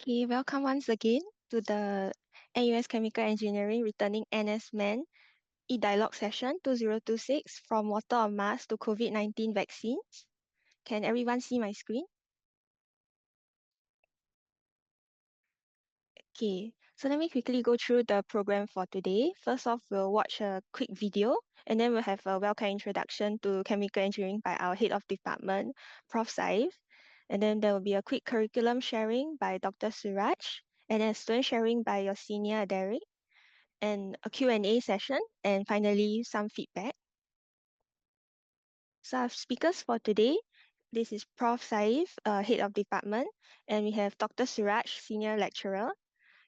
Okay, welcome once again to the NUS Chemical Engineering Returning RNS Men e-dialogue session 2026 from water on Mars to COVID-19 vaccines. Can everyone see my screen? Okay, so let me quickly go through the program for today. First off, we'll watch a quick video and then we'll have a welcome introduction to chemical engineering by our head of department, Prof. Saif. And then there will be a quick curriculum sharing by Dr. Suraj and then student sharing by your senior Derek, and a Q&A session, and finally some feedback. So our speakers for today, this is Prof. Saif, Head of Department, and we have Dr. Suraj, Senior Lecturer,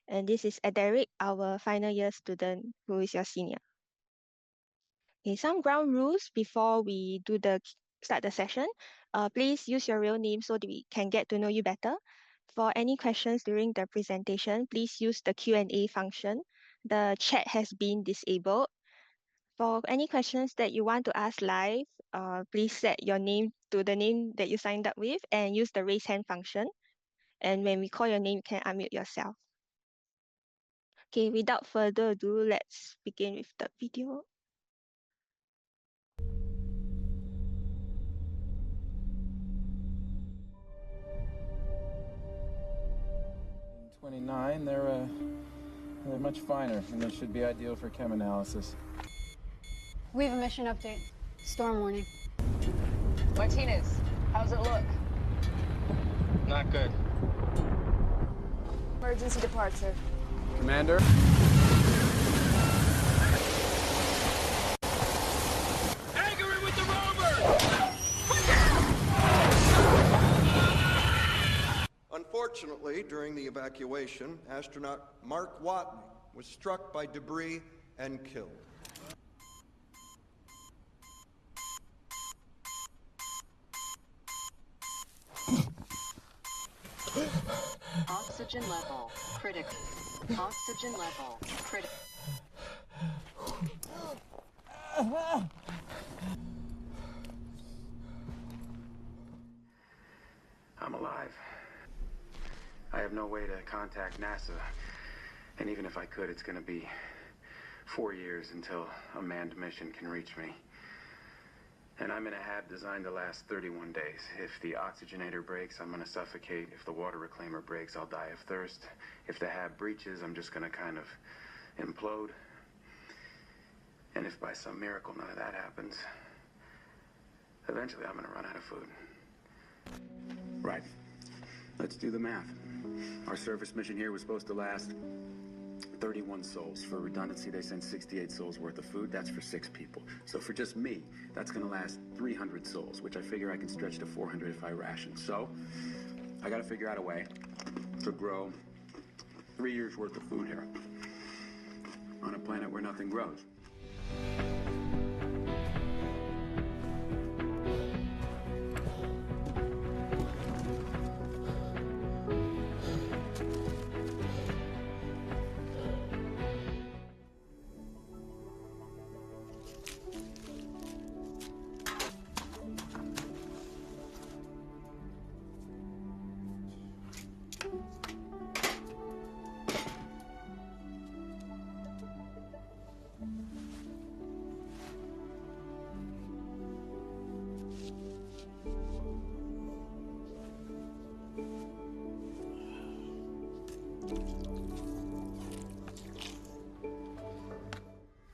and this is Derek, our final year student who is your senior. Okay, some ground rules before we start the session. Please use your real name so that we can get to know you better. For any questions during the presentation, please use the Q&A function. The chat has been disabled. For any questions that you want to ask live, please set your name to the name that you signed up with and use the raise hand function. And when we call your name, you can unmute yourself. Okay, without further ado, let's begin with the video. 29, they're much finer, and they should be ideal for chem analysis. We have a mission update. Storm warning. Martinez, how's it look? Not good. Emergency departure. Commander? Anchor it with the rover! Unfortunately, during the evacuation, astronaut Mark Watney was struck by debris and killed. Oxygen level critical. Oxygen level critical. I'm alive. I have no way to contact NASA. And even if I could, it's gonna be 4 years until a manned mission can reach me. And I'm in a hab designed to last 31 days. If the oxygenator breaks, I'm gonna suffocate. If the water reclaimer breaks, I'll die of thirst. If the hab breaches, I'm just gonna kind of implode. And if by some miracle none of that happens, eventually I'm gonna run out of food. Right. Let's do the math. Our service mission here was supposed to last 31 souls. For redundancy, they sent 68 souls worth of food. That's for 6 people. So for just me, that's gonna last 300 souls, which I figure I can stretch to 400 if I ration. So I gotta figure out a way to grow 3 years worth of food here on a planet where nothing grows.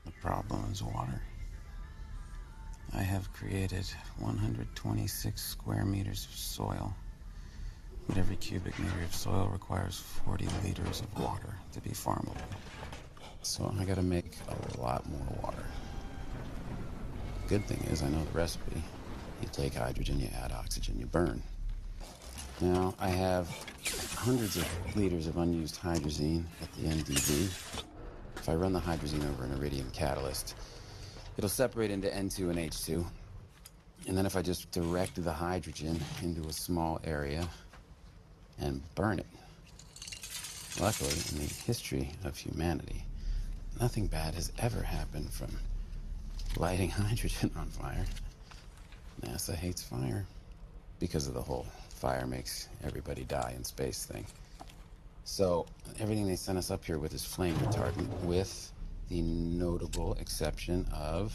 The problem is water. I have created 126 square meters of soil, but every cubic meter of soil requires 40 liters of water to be farmable. So I gotta make a lot more water. Good thing is I know the recipe. You take hydrogen, you add oxygen, you burn. Now, I have hundreds of liters of unused hydrazine at the NDB. If I run the hydrazine over an iridium catalyst, it'll separate into N2 and H2. And then if I just direct the hydrogen into a small area and burn it. Luckily, in the history of humanity, nothing bad has ever happened from lighting hydrogen on fire. NASA hates fire because of the whole fire makes everybody die in space thing. So everything they sent us up here with is flame retardant, with the notable exception of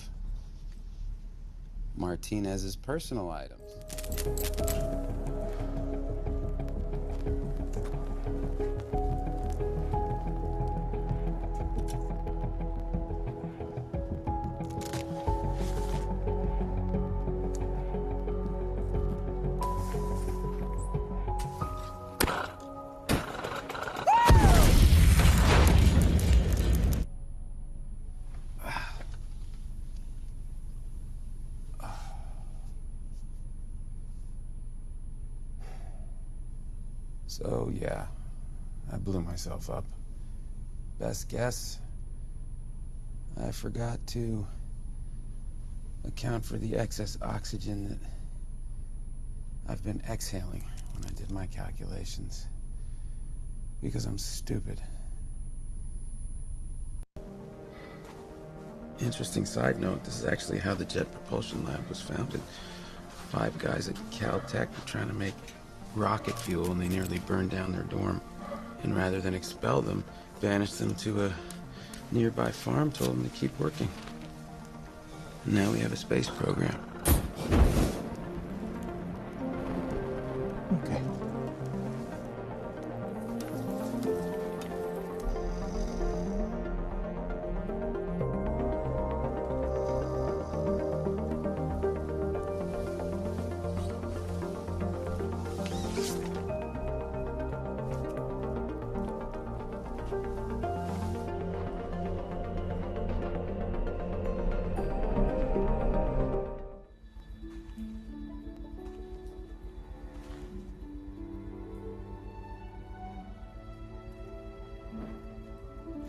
Martinez's personal items. So, yeah, I blew myself up. Best guess, I forgot to account for the excess oxygen that I've been exhaling when I did my calculations. Because I'm stupid. Interesting side note, this is actually how the Jet Propulsion Lab was founded. 5 guys at Caltech were trying to make rocket fuel and they nearly burned down their dorm. And rather than expel them, banished them to a nearby farm, told them to keep working. And now we have a space program. Okay.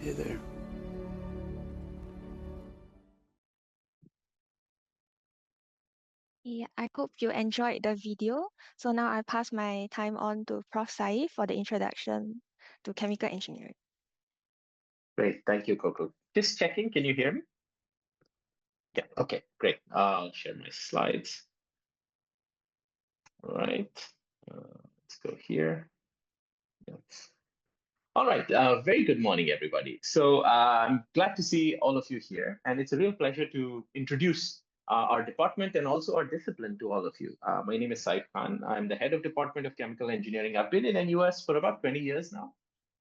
Hey there. Yeah, I hope you enjoyed the video. So now I pass my time on to Prof. Saif for the introduction to chemical engineering. Great. Thank you, Coco. Just checking. Can you hear me? Yeah. Okay, great. I'll share my slides. All right. Let's go here. Yes. All right. Very good morning, everybody. So I'm glad to see all of you here, and it's a real pleasure to introduce our department and also our discipline to all of you. My name is Saif Khan. I'm the head of Department of Chemical Engineering. I've been in NUS for about 20 years now,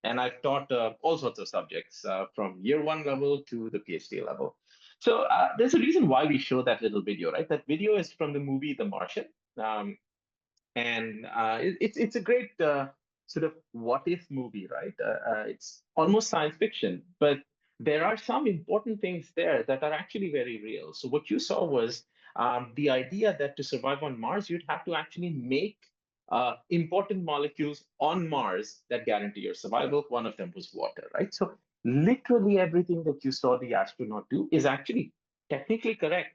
and I've taught all sorts of subjects from year 1 level to the PhD level. So there's a reason why we show that little video, right? That video is from the movie The Martian. And it's a great sort of what if movie, right? It's almost science fiction, but there are some important things there that are actually very real. So what you saw was the idea that to survive on Mars, you'd have to actually make important molecules on Mars that guarantee your survival. One of them was water, right? So literally everything that you saw the astronaut do is actually technically correct,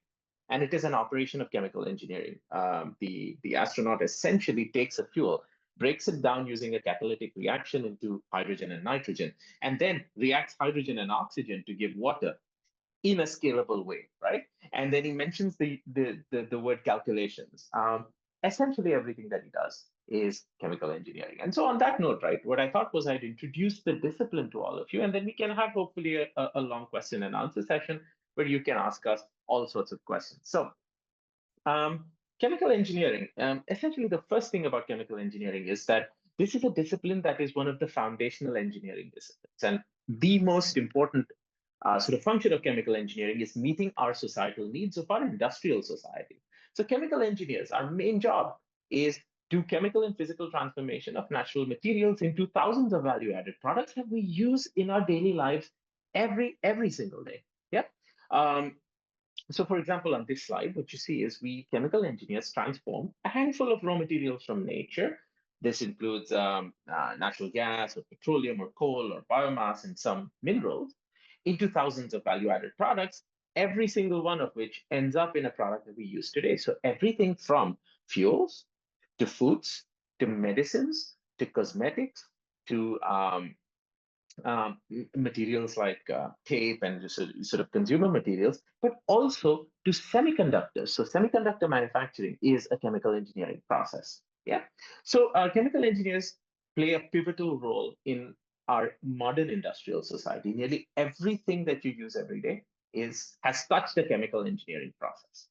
and it is an operation of chemical engineering. The astronaut essentially takes a fuel, breaks it down using a catalytic reaction into hydrogen and nitrogen, and then reacts hydrogen and oxygen to give water in a scalable way, right? And then he mentions the word calculations. Essentially, everything that he does is chemical engineering. And so, on that note, right, what I thought was I'd introduce the discipline to all of you, and then we can have hopefully a long question and answer session where you can ask us all sorts of questions. So, chemical engineering, essentially, the first thing about chemical engineering is that this is a discipline that is one of the foundational engineering disciplines. And the most important sort of function of chemical engineering is meeting our societal needs of our industrial society. So chemical engineers, our main job is do chemical and physical transformation of natural materials into thousands of value-added products that we use in our daily lives every single day. Yeah. So for example, on this slide, what you see is we chemical engineers transform a handful of raw materials from nature. This includes natural gas or petroleum or coal or biomass and some minerals into thousands of value-added products, every single one of which ends up in a product that we use today. So everything from fuels to foods to medicines to cosmetics to materials like tape and just sort of consumer materials, but also to semiconductors. So semiconductor manufacturing is a chemical engineering process. Yeah. So chemical engineers play a pivotal role in our modern industrial society. Nearly everything that you use every day has touched the chemical engineering process.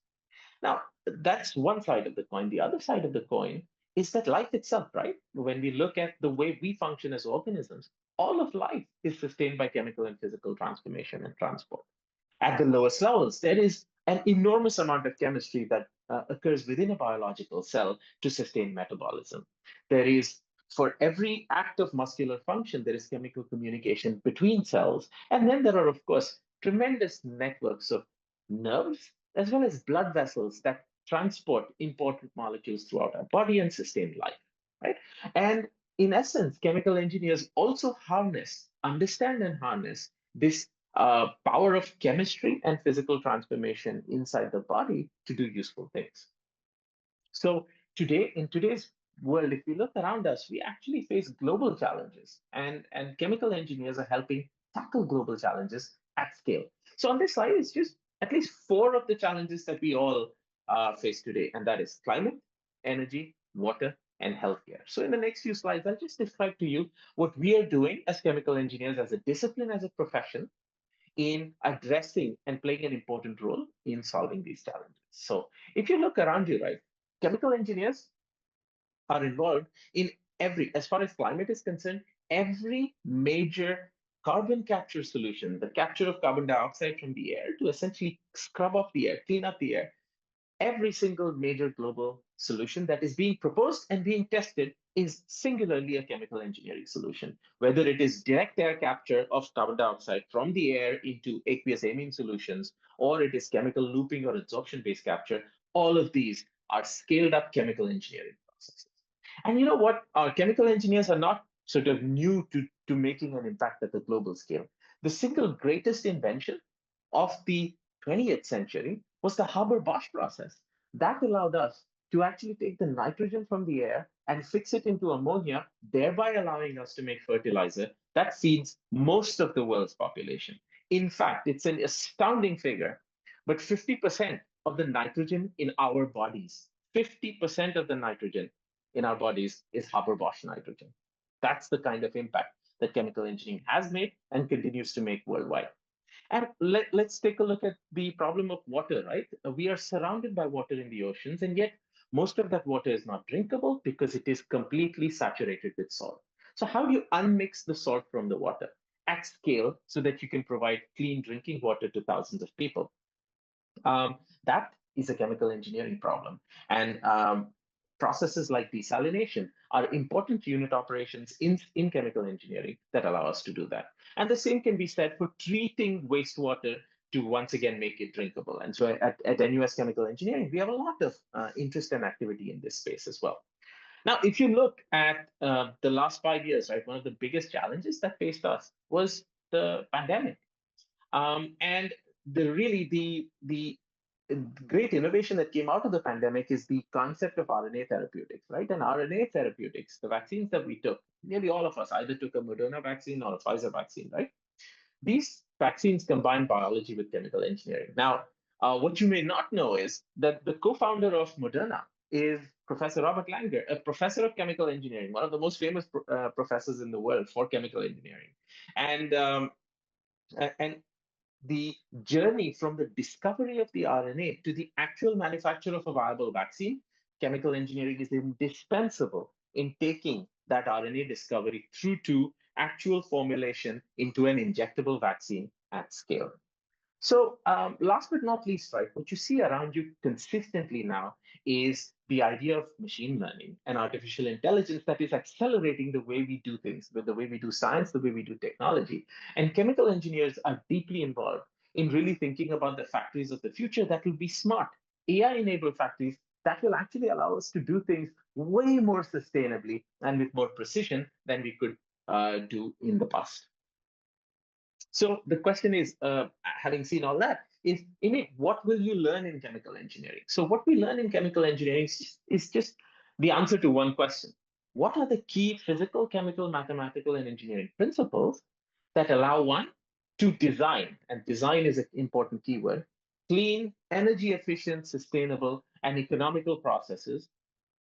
Now, that's one side of the coin. The other side of the coin is that life itself, right? When we look at the way we function as organisms, all of life is sustained by chemical and physical transformation and transport. At the lowest levels, there is an enormous amount of chemistry that occurs within a biological cell to sustain metabolism. There is, for every act of muscular function, there is chemical communication between cells. And then there are, of course, tremendous networks of nerves as well as blood vessels that transport important molecules throughout our body and sustain life, right? And in essence, chemical engineers also understand and harness this power of chemistry and physical transformation inside the body to do useful things. So today, in today's world, if we look around us, we actually face global challenges, and chemical engineers are helping tackle global challenges at scale. So on this slide is just at least four of the challenges that we all face today, and that is climate, energy, water, and healthcare. So in the next few slides, I'll just describe to you what we are doing as chemical engineers, as a discipline, as a profession, in addressing and playing an important role in solving these challenges. So if you look around you, right, chemical engineers are involved in as far as climate is concerned, every major carbon capture solution, the capture of carbon dioxide from the air to essentially scrub off the air, clean up the air, every single major global solution that is being proposed and being tested is singularly a chemical engineering solution. Whether it is direct air capture of carbon dioxide from the air into aqueous amine solutions, or it is chemical looping or adsorption-based capture, all of these are scaled up chemical engineering processes. And you know what? Our chemical engineers are not sort of new to making an impact at the global scale. The single greatest invention of the 20th century was the Haber-Bosch process. That allowed us to actually take the nitrogen from the air and fix it into ammonia, thereby allowing us to make fertilizer that feeds most of the world's population. In fact, it's an astounding figure, but 50% of the nitrogen in our bodies, 50% of the nitrogen in our bodies is Haber-Bosch nitrogen. That's the kind of impact that chemical engineering has made and continues to make worldwide. And let's take a look at the problem of water, right? We are surrounded by water in the oceans, and yet most of that water is not drinkable because it is completely saturated with salt. So how do you unmix the salt from the water at scale so that you can provide clean drinking water to thousands of people? That is a chemical engineering problem. And processes like desalination are important unit operations in chemical engineering that allow us to do that. And the same can be said for treating wastewater to once again make it drinkable. And so at NUS Chemical Engineering, we have a lot of interest and activity in this space as well. Now, if you look at the last 5 years, right, one of the biggest challenges that faced us was the pandemic. And the great innovation that came out of the pandemic is the concept of RNA therapeutics, right? And RNA therapeutics, the vaccines that we took, nearly all of us either took a Moderna vaccine or a Pfizer vaccine, right? These vaccines combine biology with chemical engineering. Now, what you may not know is that the co-founder of Moderna is Professor Robert Langer, a professor of chemical engineering, one of the most famous professors in the world for chemical engineering. And the journey from the discovery of the RNA to the actual manufacture of a viable vaccine, chemical engineering is indispensable in taking that RNA discovery through to actual formulation into an injectable vaccine at scale. So last but not least, right, what you see around you consistently now is the idea of machine learning and artificial intelligence that is accelerating the way we do things, with the way we do science, the way we do technology. And chemical engineers are deeply involved in really thinking about the factories of the future that will be smart, AI-enabled factories that will actually allow us to do things way more sustainably and with more precision than we could do in the past. So the question is, having seen all that, is in it, what will you learn in chemical engineering? So what we learn in chemical engineering is just the answer to one question. What are the key physical, chemical, mathematical, and engineering principles that allow one to design, and design is an important keyword, clean, energy efficient, sustainable, and economical processes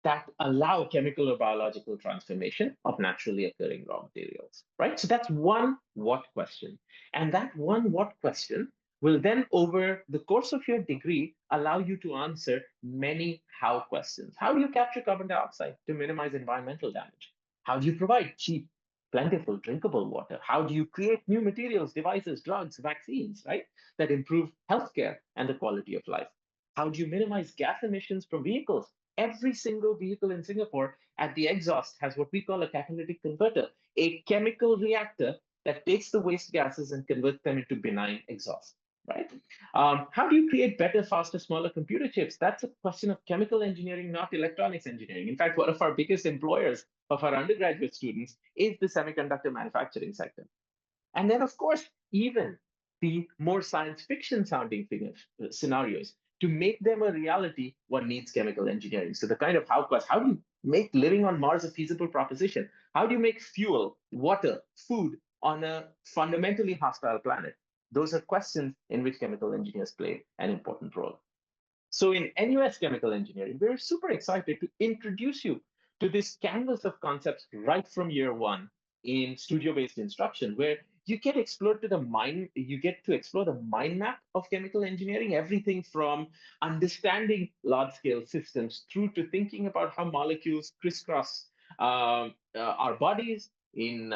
that allow chemical or biological transformation of naturally occurring raw materials, right? So that's one what question. And that one what question will then, over the course of your degree, allow you to answer many how questions. How do you capture carbon dioxide to minimize environmental damage? How do you provide cheap, plentiful, drinkable water? How do you create new materials, devices, drugs, vaccines, right, that improve healthcare and the quality of life? How do you minimize gas emissions from vehicles? Every single vehicle in Singapore at the exhaust has what we call a catalytic converter, a chemical reactor that takes the waste gases and converts them into benign exhaust, right? How do you create better, faster, smaller computer chips? That's a question of chemical engineering, not electronics engineering. In fact, one of our biggest employers of our undergraduate students is the semiconductor manufacturing sector. And then, of course, even the more science fiction sounding scenarios, to make them a reality, one needs chemical engineering. So the kind of how do you make living on Mars a feasible proposition? How do you make fuel, water, food on a fundamentally hostile planet? Those are questions in which chemical engineers play an important role. So in NUS Chemical Engineering, we're super excited to introduce you to this canvas of concepts right from year one in studio-based instruction, where you get explored to the mind, you get to explore the mind map of chemical engineering, everything from understanding large-scale systems through to thinking about how molecules crisscross our bodies and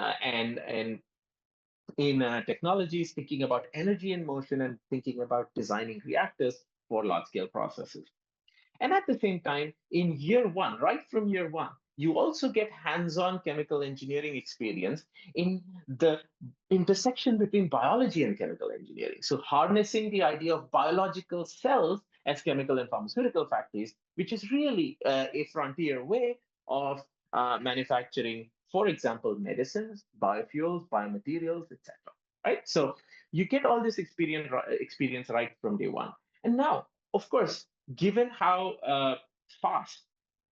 in technologies, thinking about energy and motion, and thinking about designing reactors for large-scale processes. And at the same time, in year one, right from year one, you also get hands-on chemical engineering experience in the intersection between biology and chemical engineering. So harnessing the idea of biological cells as chemical and pharmaceutical factories, which is really a frontier way of manufacturing, for example, medicines, biofuels, biomaterials, etc. Right? So you get all this experience right from day one. And now, of course, given how fast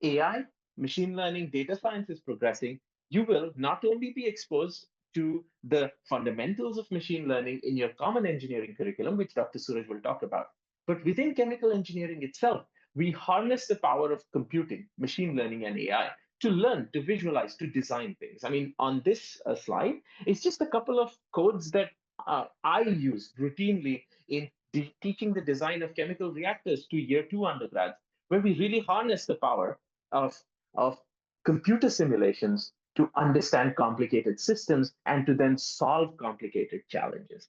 AI, machine learning, data science is progressing, you will not only be exposed to the fundamentals of machine learning in your common engineering curriculum, which Dr. Suraj will talk about, but within chemical engineering itself, we harness the power of computing, machine learning, and AI to learn, to visualize, to design things. I mean, on this slide, it's just a couple of codes that I use routinely in teaching the design of chemical reactors to year two undergrads, where we really harness the power of, of computer simulations to understand complicated systems and to then solve complicated challenges.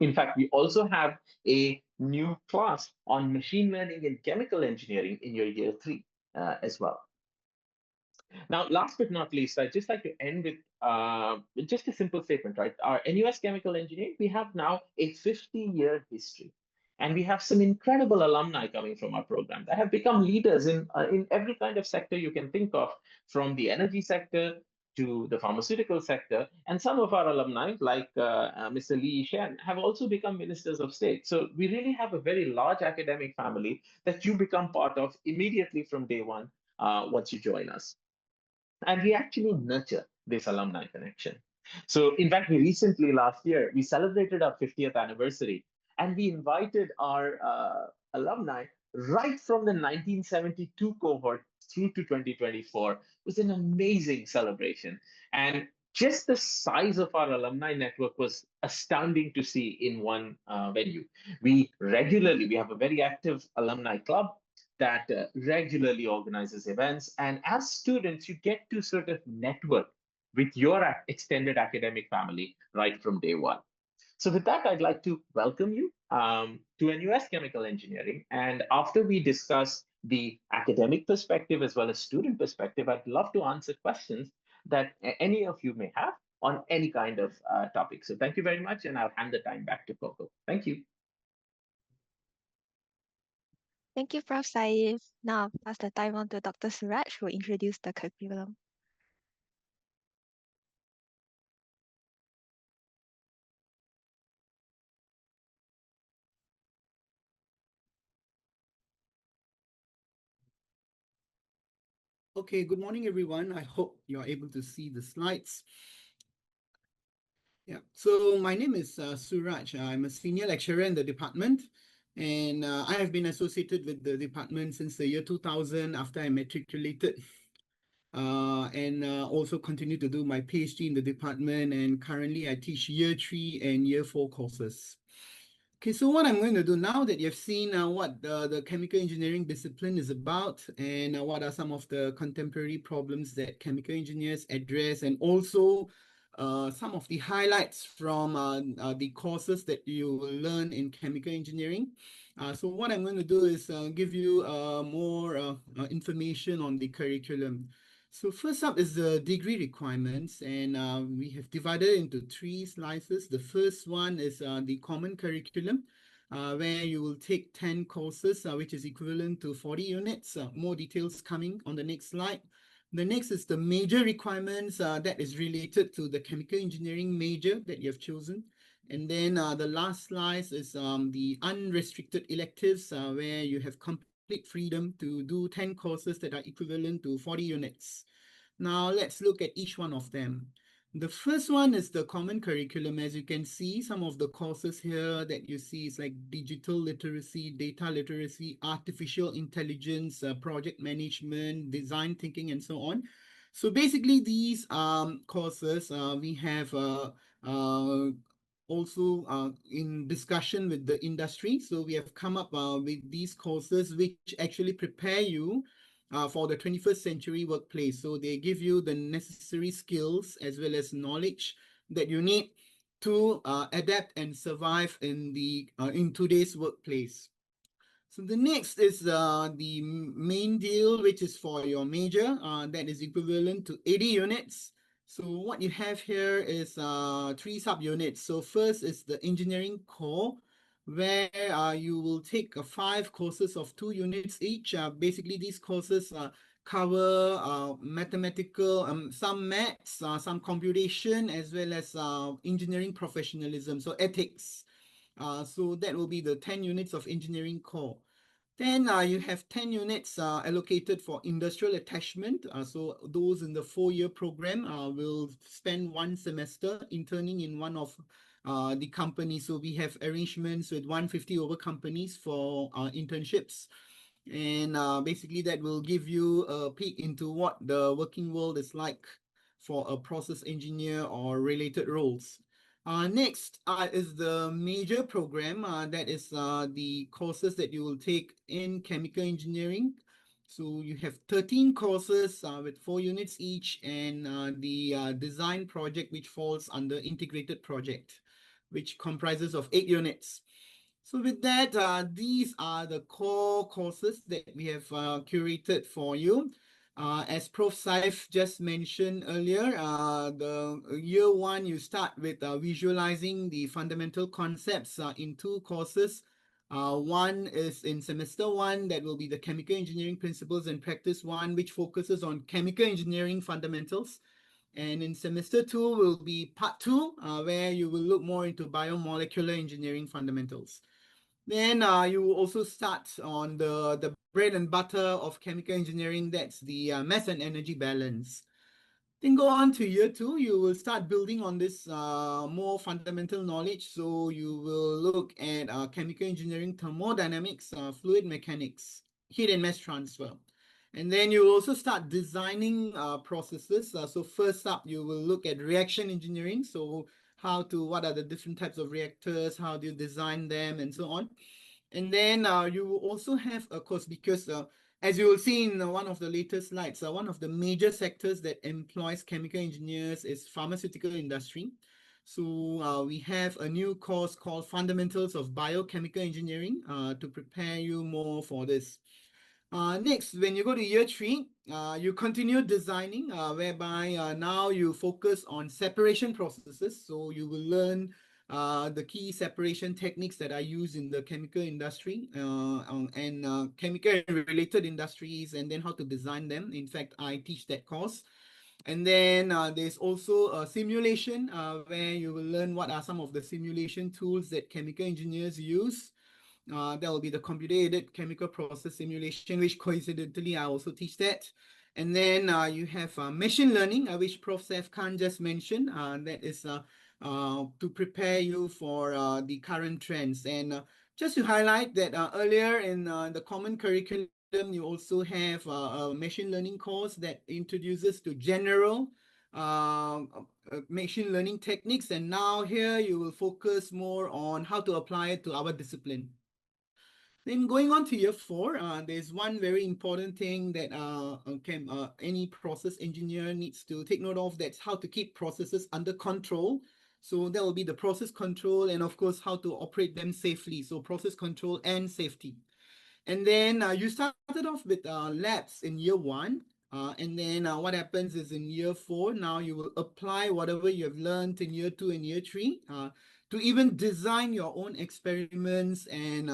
In fact, we also have a new class on machine learning and chemical engineering in your year three as well. Now, last but not least, I'd just like to end with just a simple statement, right? Our NUS Chemical Engineering, we have now a 50-year history. And we have some incredible alumni coming from our program that have become leaders in every kind of sector you can think of, from the energy sector to the pharmaceutical sector. And some of our alumni, like Mr. Lee Shen, have also become ministers of state. So we really have a very large academic family that you become part of immediately from day one once you join us. And we actually nurture this alumni connection. So in fact, we recently, last year, we celebrated our 50th anniversary, and we invited our alumni right from the 1972 cohort through to 2024. It was an amazing celebration. And just the size of our alumni network was astounding to see in one venue. We have a very active alumni club that regularly organizes events. And as students, you get to sort of network with your extended academic family right from day one. So with that, I'd like to welcome you to NUS Chemical Engineering. And after we discuss the academic perspective as well as student perspective, I'd love to answer questions that any of you may have on any kind of topic. So thank you very much, and I'll hand the time back to Coco. Thank you. Thank you, Prof. Saif. Now I'll pass the time on to Dr. Suraj, who will introduce the curriculum. Okay, good morning, everyone. I hope you're able to see the slides. Yeah, so my name is Suraj. I'm a senior lecturer in the department. And I have been associated with the department since the year 2000 after I matriculated. And also continue to do my PhD in the department. And currently I teach year 3 and year 4 courses. Okay, so what I'm going to do now that you've seen what the chemical engineering discipline is about and what are some of the contemporary problems that chemical engineers address, and also some of the highlights from the courses that you will learn in chemical engineering. So what I'm going to do is give you more information on the curriculum. So first up is the degree requirements, and we have divided into 3 slices. The first one is the common curriculum, where you will take 10 courses, which is equivalent to 40 units. More details coming on the next slide. The next is the major requirements that is related to the chemical engineering major that you have chosen. And then the last slice is the unrestricted electives, where you have complete freedom to do 10 courses that are equivalent to 40 units. Now let's look at each one of them. The first one is the common curriculum. As you can see, some of the courses here that you see is like digital literacy, data literacy, artificial intelligence, project management, design thinking, and so on. So basically, these courses we have also in discussion with the industry. So we have come up with these courses which actually prepare you for the 21st century workplace. So they give you the necessary skills as well as knowledge that you need to adapt and survive in today's workplace. So the next is the main deal, which is for your major, that is equivalent to 80 units. So what you have here is 3 subunits. So first is the engineering core, where you will take 5 courses of 2 units each. Basically, these courses cover mathematical, some maths, some computation, as well as engineering professionalism, so ethics. So that will be the 10 units of engineering core. Then you have 10 units allocated for industrial attachment. So those in the 4-year program will spend 1 semester interning in one of the companies. So we have arrangements with 150 over companies for internships. And basically that will give you a peek into what the working world is like for a process engineer or related roles. Next is the major program, that is the courses that you will take in chemical engineering. So you have 13 courses with 4 units each, and the design project, which falls under integrated project, which comprises of 8 units. So with that, these are the core courses that we have curated for you. As Prof. Saif just mentioned earlier, the year 1, you start with visualizing the fundamental concepts in 2 courses. One is in semester 1, that will be the chemical engineering principles and practice 1, which focuses on chemical engineering fundamentals. And in semester 2 will be part 2, where you will look more into biomolecular engineering fundamentals. Then you will also start on the bread and butter of chemical engineering, that's the mass and energy balance. Then go on to year 2, you will start building on this more fundamental knowledge. So you will look at chemical engineering, thermodynamics, fluid mechanics, heat and mass transfer. And then you will also start designing processes. So first up, you will look at reaction engineering. So what are the different types of reactors, how do you design them, and so on. And then you will also have, of course, because as you will see in one of the later slides, one of the major sectors that employs chemical engineers is pharmaceutical industry. So we have a new course called Fundamentals of Biochemical Engineering to prepare you more for this. Next, when you go to year 3, you continue designing, whereby now you focus on separation processes. So you will learn the key separation techniques that are used in the chemical industry and chemical and related industries, and then how to design them. In fact, I teach that course. And then there's also a simulation where you will learn what are some of the simulation tools that chemical engineers use. That will be the computer-aided chemical process simulation, which coincidentally I also teach that. And then you have machine learning, which Prof. Saif Khan just mentioned. That is to prepare you for the current trends. And Just to highlight that earlier in the common curriculum, you also have a machine learning course that introduces to general machine learning techniques. And now here you will focus more on how to apply it to our discipline. Then going on to year 4, there's one very important thing that any process engineer needs to take note of. That's how to keep processes under control. So that will be the process control and of course how to operate them safely. So process control and safety. And then you started off with labs in year 1. And then what happens is in year 4, now you will apply whatever you have learned in year 2 and year 3 to even design your own experiments and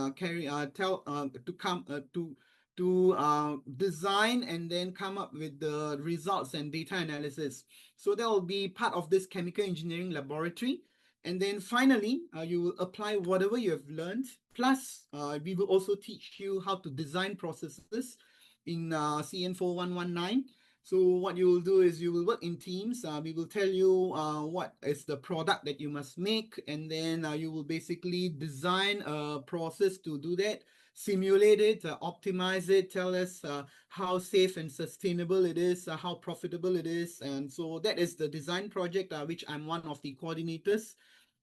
design and then come up with the results and data analysis. So that will be part of this chemical engineering laboratory. And then finally, you will apply whatever you have learned. Plus, we will also teach you how to design processes in CN 4119. So what you will do is you will work in teams. We will tell you what is the product that you must make, and then you will basically design a process to do that, simulate it, optimize it, tell us how safe and sustainable it is, how profitable it is. And so that is the design project, which I'm one of the coordinators.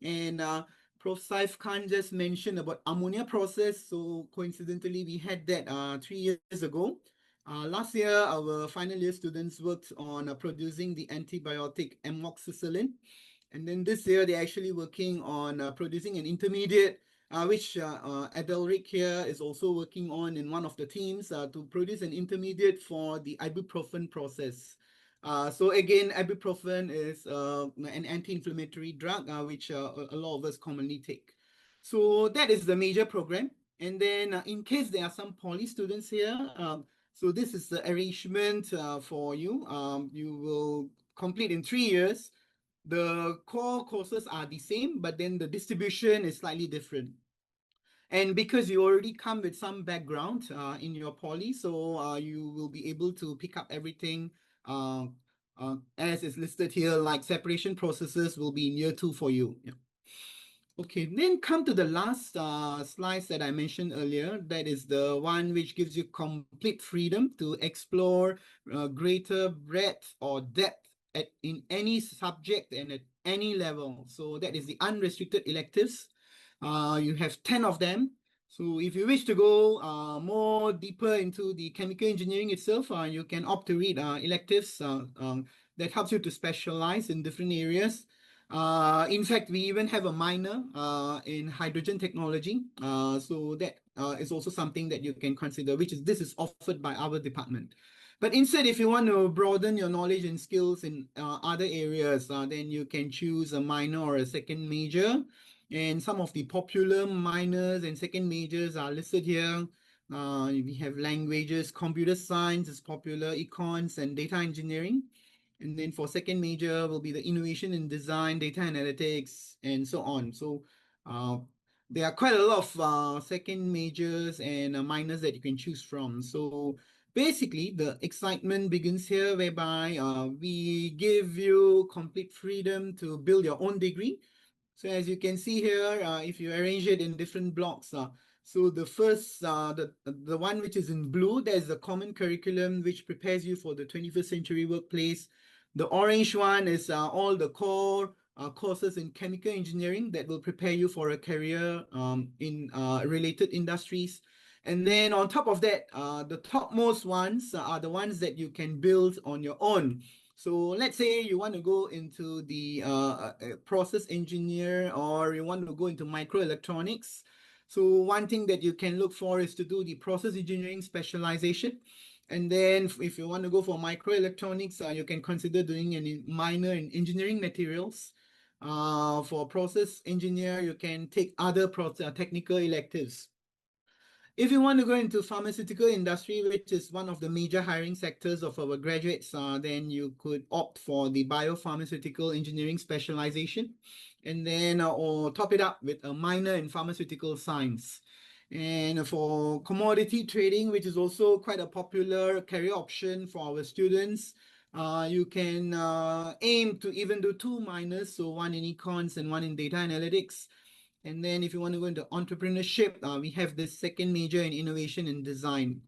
And Prof. Saif Khan just mentioned about ammonia process. So coincidentally, we had that 3 years ago. Last year, our final year students worked on producing the antibiotic amoxicillin. And then this year, they're actually working on producing an intermediate, which Adelric here is also working on in one of the teams to produce an intermediate for the ibuprofen process. So again, ibuprofen is an anti-inflammatory drug, which a lot of us commonly take. So that is the major program. And then in case there are some poly students here, so this is the arrangement for you. You will complete in 3 years. The core courses are the same, but then the distribution is slightly different. And because you already come with some background in your poly, so you will be able to pick up everything as is listed here, like separation processes will be in year 2 for you. Yeah. Okay, then come to the last slides that I mentioned earlier. That is the one which gives you complete freedom to explore greater breadth or depth in any subject and at any level. So that is the unrestricted electives. You have 10 of them. So if you wish to go more deeper into the chemical engineering itself, you can opt to read electives that helps you to specialize in different areas. In fact, we even have a minor in hydrogen technology. So that is also something that you can consider, this is offered by our department. But instead, if you want to broaden your knowledge and skills in other areas, then you can choose a minor or a second major. And some of the popular minors and second majors are listed here. We have languages, computer science is popular, econs and data engineering. And then for second major will be the innovation in design, data analytics, and so on. So there are quite a lot of second majors and minors that you can choose from. So basically, the excitement begins here, whereby we give you complete freedom to build your own degree. So as you can see here, if you arrange it in different blocks, so the first, the one which is in blue, there's the common curriculum which prepares you for the 21st century workplace. The orange one is all the core courses in chemical engineering that will prepare you for a career in related industries. And then on top of that, the topmost ones are the ones that you can build on your own. So let's say you want to go into the process engineer, or you want to go into microelectronics. So one thing that you can look for is to do the process engineering specialization. And then if you want to go for microelectronics, you can consider doing a minor in engineering materials. For process engineer, you can take other technical electives. If you want to go into pharmaceutical industry, which is one of the major hiring sectors of our graduates, then you could opt for the biopharmaceutical engineering specialization, and then or top it up with a minor in pharmaceutical science. And for commodity trading, which is also quite a popular career option for our students, you can aim to even do 2 minors, so one in econs and one in data analytics. And then if you want to go into entrepreneurship, we have the second major in innovation and design.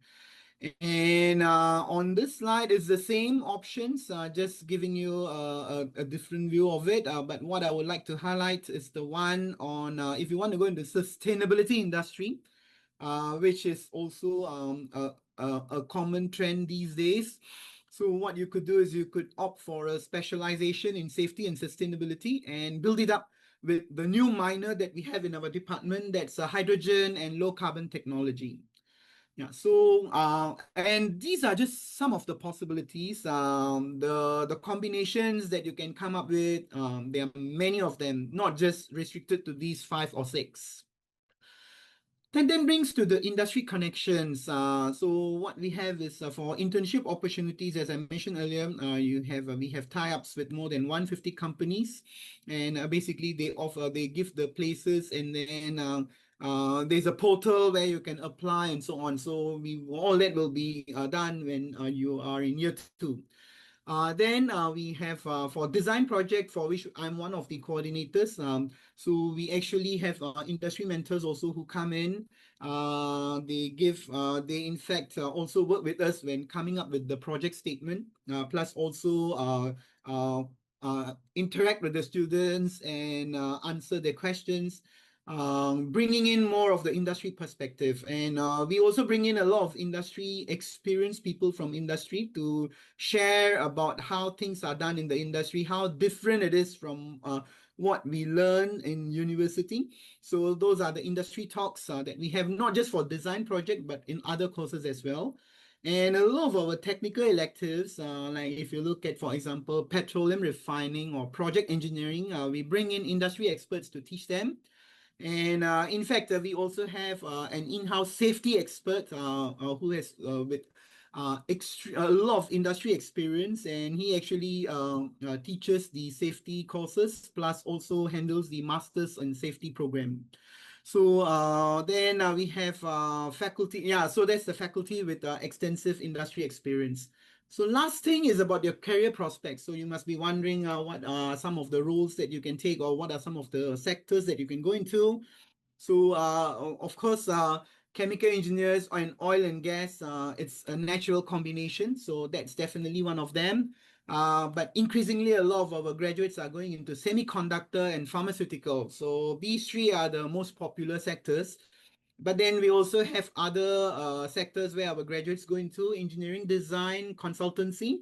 And on this slide is the same options, just giving you a different view of it. But what I would like to highlight is the one on if you want to go into sustainability industry, which is also a common trend these days. So what you could do is you could opt for a specialization in safety and sustainability and build it up with the new minor that we have in our department, that's hydrogen and low carbon technology. Yeah, so and these are just some of the possibilities, the combinations that you can come up with. There are many of them, not just restricted to these 5 or 6. Then brings to the industry connections. So what we have is for internship opportunities, as I mentioned earlier, we have tie-ups with more than 150 companies, and basically they give the places, and then there's a portal where you can apply and so on. So all that will be done when you are in year 2. Then we have for design project, for which I'm one of the coordinators. So we actually have industry mentors also who come in. They in fact also work with us when coming up with the project statement, plus also interact with the students and answer their questions. Bringing in more of the industry perspective, and we also bring in a lot of industry experienced people from industry to share about how things are done in the industry, how different it is from what we learn in university. So those are the industry talks that we have, not just for design project, but in other courses as well. And a lot of our technical electives, like if you look at, for example, petroleum refining or project engineering, we bring in industry experts to teach them. And in fact, we also have an in-house safety expert who has with a lot of industry experience, and he actually teaches the safety courses, plus also handles the Masters in Safety program. So then we have faculty. Yeah, so that's the faculty with extensive industry experience. So last thing is about your career prospects. So you must be wondering what are some of the roles that you can take, or what are some of the sectors that you can go into. So of course, chemical engineers and oil and gas, it's a natural combination. So that's definitely one of them. But increasingly, a lot of our graduates are going into semiconductor and pharmaceutical. So these 3 are the most popular sectors. But then we also have other sectors where our graduates go into: engineering, design, consultancy,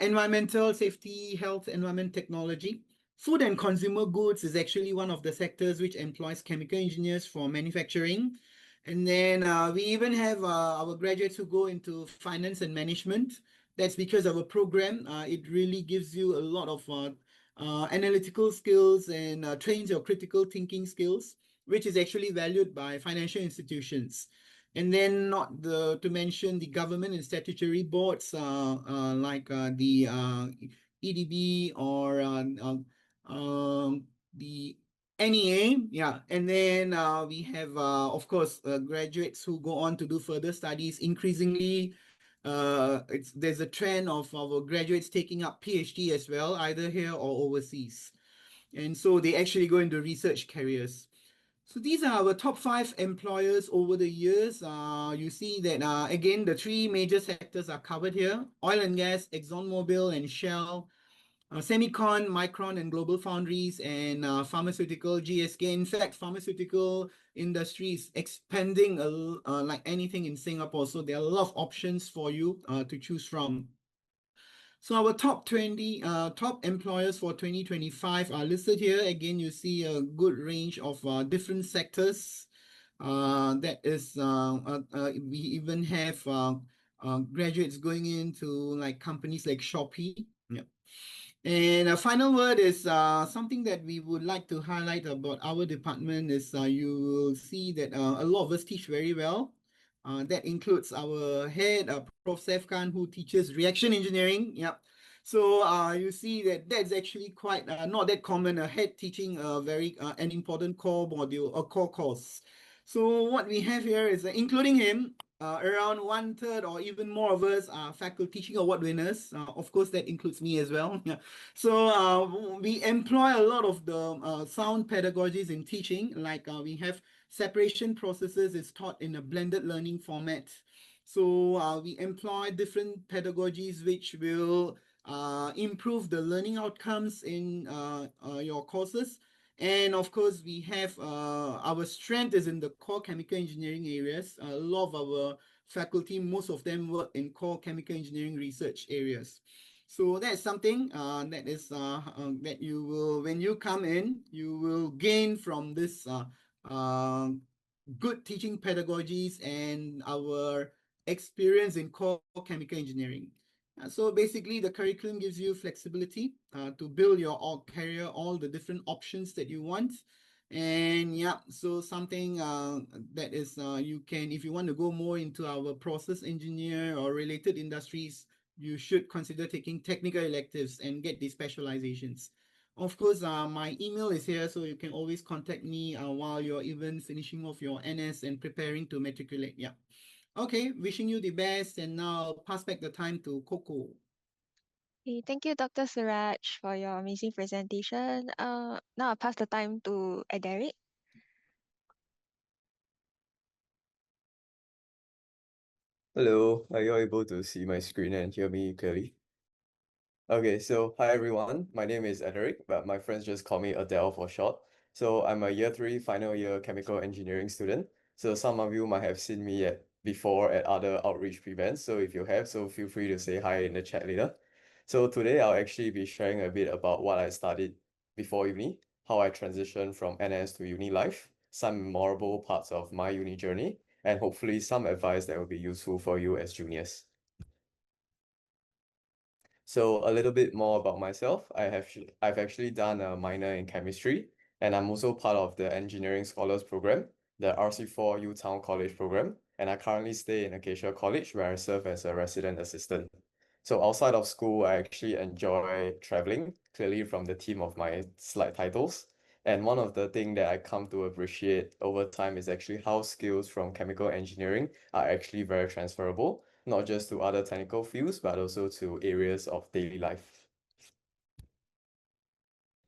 environmental safety, health, environment, technology. Food and consumer goods is actually one of the sectors which employs chemical engineers for manufacturing. And then we even have our graduates who go into finance and management. That's because of a program. It really gives you a lot of analytical skills and trains your critical thinking skills, which is actually valued by financial institutions. And then not to mention the government and statutory boards like the EDB or the NEA. Yeah. And then we have, of course, graduates who go on to do further studies. Increasingly, there's a trend of our graduates taking up PhD as well, either here or overseas. And so they actually go into research careers. So these are our top 5 employers over the years. You see that, again, the 3 major sectors are covered here: oil and gas, ExxonMobil and Shell, Semicon, Micron and Global Foundries, and pharmaceutical, GSK. In fact, pharmaceutical industry is expanding like anything in Singapore. So there are a lot of options for you to choose from. So our top 20 top employers for 2025 are listed here. Again, you see a good range of different sectors. That is, we even have graduates going into like companies like Shopee. Yeah. And a final word is something that we would like to highlight about our department is you will see that a lot of us teach very well. That includes our head, Prof. Sefkan, who teaches reaction engineering. Yep. So you see that that's actually quite not that common, a head teaching a very an important core module, a core course. So what we have here is, including him, around 1/3 or even more of us are faculty teaching award winners. Of course, that includes me as well. Yeah. So we employ a lot of the sound pedagogies in teaching, like we have separation processes is taught in a blended learning format. So we employ different pedagogies which will improve the learning outcomes in your courses. And of course, we have our strength is in the core chemical engineering areas. A lot of our faculty, most of them work in core chemical engineering research areas. So that's something that you will, when you come in, you will gain from this good teaching pedagogies and our experience in core chemical engineering. So basically, the curriculum gives you flexibility to build your career, all the different options that you want. And yeah, so something that is you can, if you want to go more into our process engineer or related industries, you should consider taking technical electives and get these specializations. Of course, my email is here, so you can always contact me while you're even finishing off your NS and preparing to matriculate. Yeah. Okay, wishing you the best, and now pass back the time to Coco. Okay, thank you, Dr. Suraj, for your amazing presentation. Now I'll pass the time to Derek. Hello, are you able to see my screen and hear me clearly? Okay, so hi everyone. My name is Ederic, but my friends just call me Adele for short. So I'm a year 3 final year chemical engineering student. So some of you might have seen me before at other outreach events. So if you have, so feel free to say hi in the chat later. So today I'll actually be sharing a bit about what I studied before uni, how I transitioned from NS to uni life, some memorable parts of my uni journey, and hopefully some advice that will be useful for you as juniors. So a little bit more about myself. I've actually done a minor in chemistry, and I'm also part of the Engineering Scholars Program, the RC4 U Town College program, and I currently stay in Acacia College where I serve as a resident assistant. So outside of school, I actually enjoy traveling, clearly from the theme of my slide titles. And one of the things that I come to appreciate over time is actually how skills from chemical engineering are actually very transferable, not just to other technical fields, but also to areas of daily life.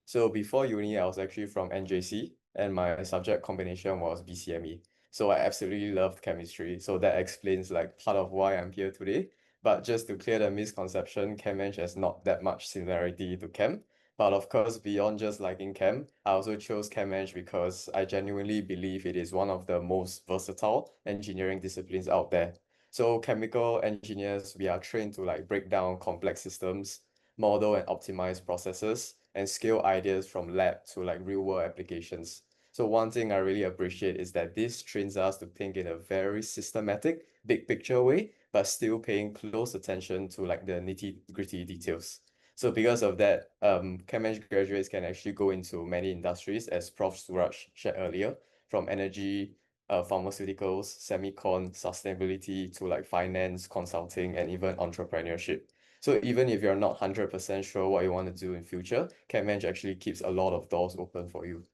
So before uni, I was actually from NJC, and my subject combination was BCME. So I absolutely loved chemistry. So that explains like part of why I'm here today. But just to clear the misconception, chem eng has not that much similarity to chem. But of course, beyond just liking chem, I also chose chem eng because I genuinely believe it is one of the most versatile engineering disciplines out there. So chemical engineers, we are trained to like break down complex systems, model and optimize processes, and scale ideas from lab to like real world applications. So one thing I really appreciate is that this trains us to think in a very systematic, big picture way, but still paying close attention to like the nitty-gritty details. So because of that, ChemEng graduates can actually go into many industries, as Prof. Suraj shared earlier, from energy, pharmaceuticals, semicon, sustainability to like finance, consulting, and even entrepreneurship. So even if you're not 100% sure what you want to do in future, ChemEng actually keeps a lot of doors open for you.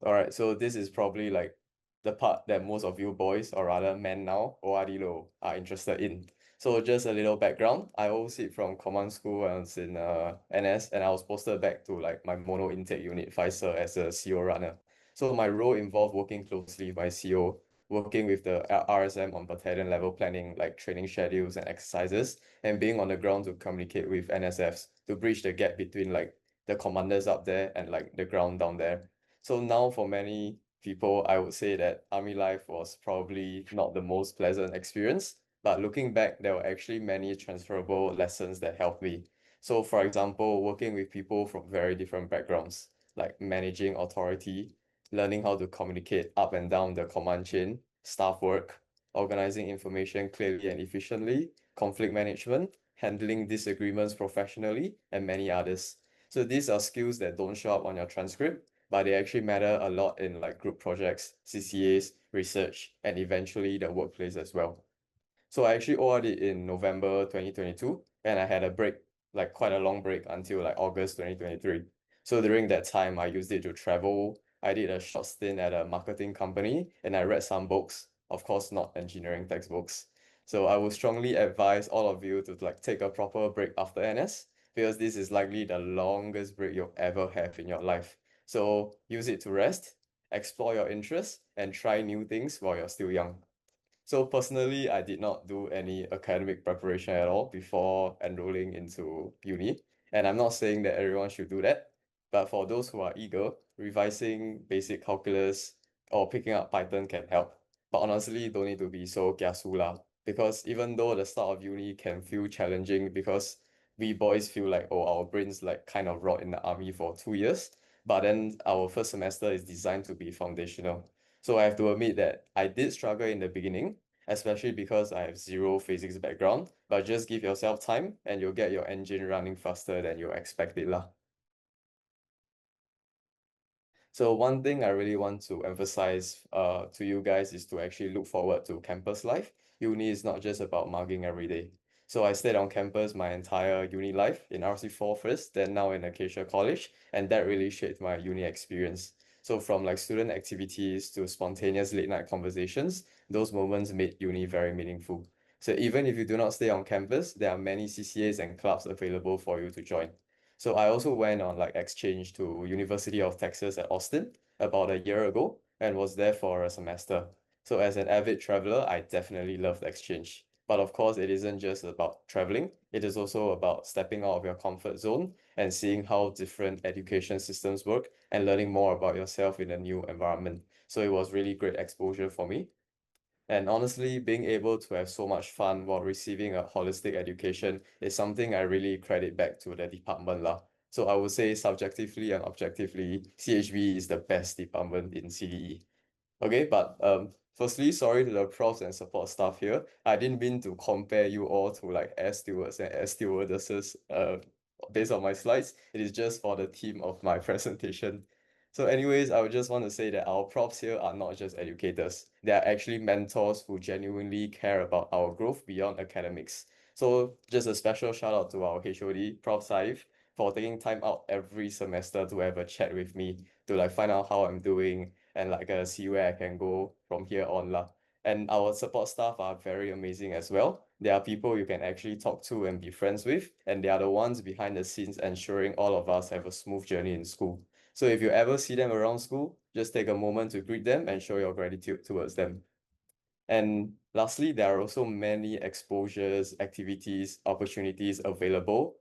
All right, so this is probably like the part that most of you boys, or rather men now, ORD low, are interested in. So just a little background, I sit from command school. I was in NS, and I was posted back to like my mono intake unit, FISA, as a CO runner. So my role involved working closely with my CO, working with the RSM on battalion level planning, like training schedules and exercises, and being on the ground to communicate with NSFs to bridge the gap between like the commanders up there and like the ground down there. So now for many people, I would say that army life was probably not the most pleasant experience, but looking back, there were actually many transferable lessons that helped me. So for example, working with people from very different backgrounds, like managing authority, learning how to communicate up and down the command chain, staff work, organizing information clearly and efficiently, conflict management, handling disagreements professionally, and many others. So these are skills that don't show up on your transcript, but they actually matter a lot in like group projects, CCAs, research, and eventually the workplace as well. So I actually OR'd in November 2022, and I had a break, like quite a long break until like August 2023. So during that time, I used it to travel. I did a short stint at a marketing company and I read some books, of course not engineering textbooks. So I would strongly advise all of you to like take a proper break after NS because this is likely the longest break you'll ever have in your life. So use it to rest, explore your interests, and try new things while you're still young. So personally, I did not do any academic preparation at all before enrolling into uni. And I'm not saying that everyone should do that, but for those who are eager, revising basic calculus or picking up Python can help. But honestly, don't need to be so kiasu lah. Because even though the start of uni can feel challenging because we boys feel like, oh, our brains like kind of rot in the army for 2 years. But then our first semester is designed to be foundational. So I have to admit that I did struggle in the beginning, especially because I have zero physics background, but just give yourself time and you'll get your engine running faster than you expect it lah. So one thing I really want to emphasize to you guys is to actually look forward to campus life. Uni is not just about mugging every day. So I stayed on campus my entire uni life in RC4 first, then now in Acacia College, and that really shaped my uni experience. So from like student activities to spontaneous late night conversations, those moments made uni very meaningful. So even if you do not stay on campus, there are many CCAs and clubs available for you to join. So I also went on like exchange to University of Texas at Austin about a year ago and was there for a semester. So as an avid traveler, I definitely love the exchange. But of course, it isn't just about traveling. It is also about stepping out of your comfort zone and seeing how different education systems work and learning more about yourself in a new environment. So it was really great exposure for me. And honestly, being able to have so much fun while receiving a holistic education is something I really credit back to the department lah. So I would say subjectively and objectively, CHB is the best department in CDE. Okay, but firstly, sorry to the profs and support staff here. I didn't mean to compare you all to like air stewards and air stewardesses based on my slides. It is just for the theme of my presentation. So anyways, I would just want to say that our profs here are not just educators. They are actually mentors who genuinely care about our growth beyond academics. So just a special shout out to our HOD, Prof. Saif, for taking time out every semester to have a chat with me to like find out how I'm doing and like see where I can go from here on lah. And our support staff are very amazing as well. They are people you can actually talk to and be friends with, and they are the ones behind the scenes ensuring all of us have a smooth journey in school. So if you ever see them around school, just take a moment to greet them and show your gratitude towards them. And lastly, there are also many exposures, activities, opportunities available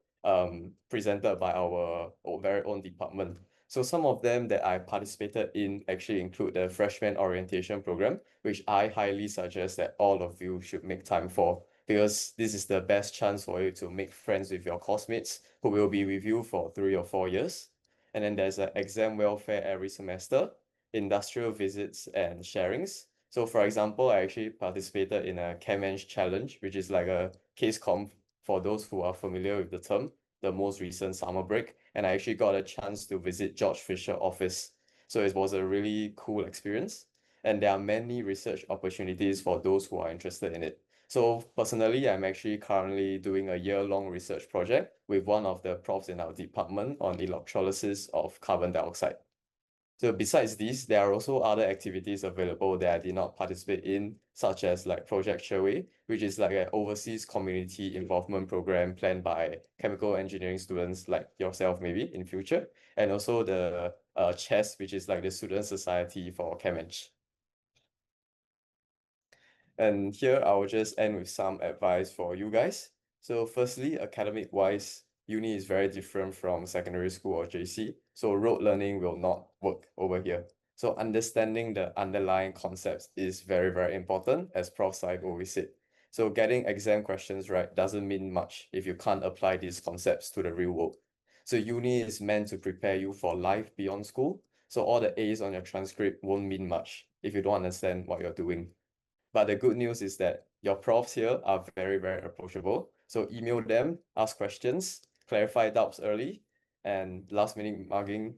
presented by our very own department. So some of them that I participated in actually include the freshman orientation program, which I highly suggest that all of you should make time for because this is the best chance for you to make friends with your classmates who will be with you for 3 or 4 years. And then there's an exam welfare every semester, industrial visits and sharings. So for example, I actually participated in a Chem-Eng challenge, which is like a case comp for those who are familiar with the term, the most recent summer break. And I actually got a chance to visit George Fisher office. So it was a really cool experience. And there are many research opportunities for those who are interested in it. So personally, I'm actually currently doing a year-long research project with one of the profs in our department on electrolysis of carbon dioxide. So besides these, there are also other activities available that I did not participate in, such as like Project Sherway, which is like an overseas community involvement program planned by chemical engineering students like yourself maybe in future, and also the CHES, which is like the Student Society for Chem-Eng. And here I will just end with some advice for you guys. So firstly, academic wise, uni is very different from secondary school or JC. So rote learning will not work over here. So understanding the underlying concepts is very, very important, as Prof. Saib always said. So getting exam questions right doesn't mean much if you can't apply these concepts to the real world. So uni is meant to prepare you for life beyond school. So all the A's on your transcript won't mean much if you don't understand what you're doing. But the good news is that your profs here are very, very approachable. So email them, ask questions, clarify doubts early, and last minute mugging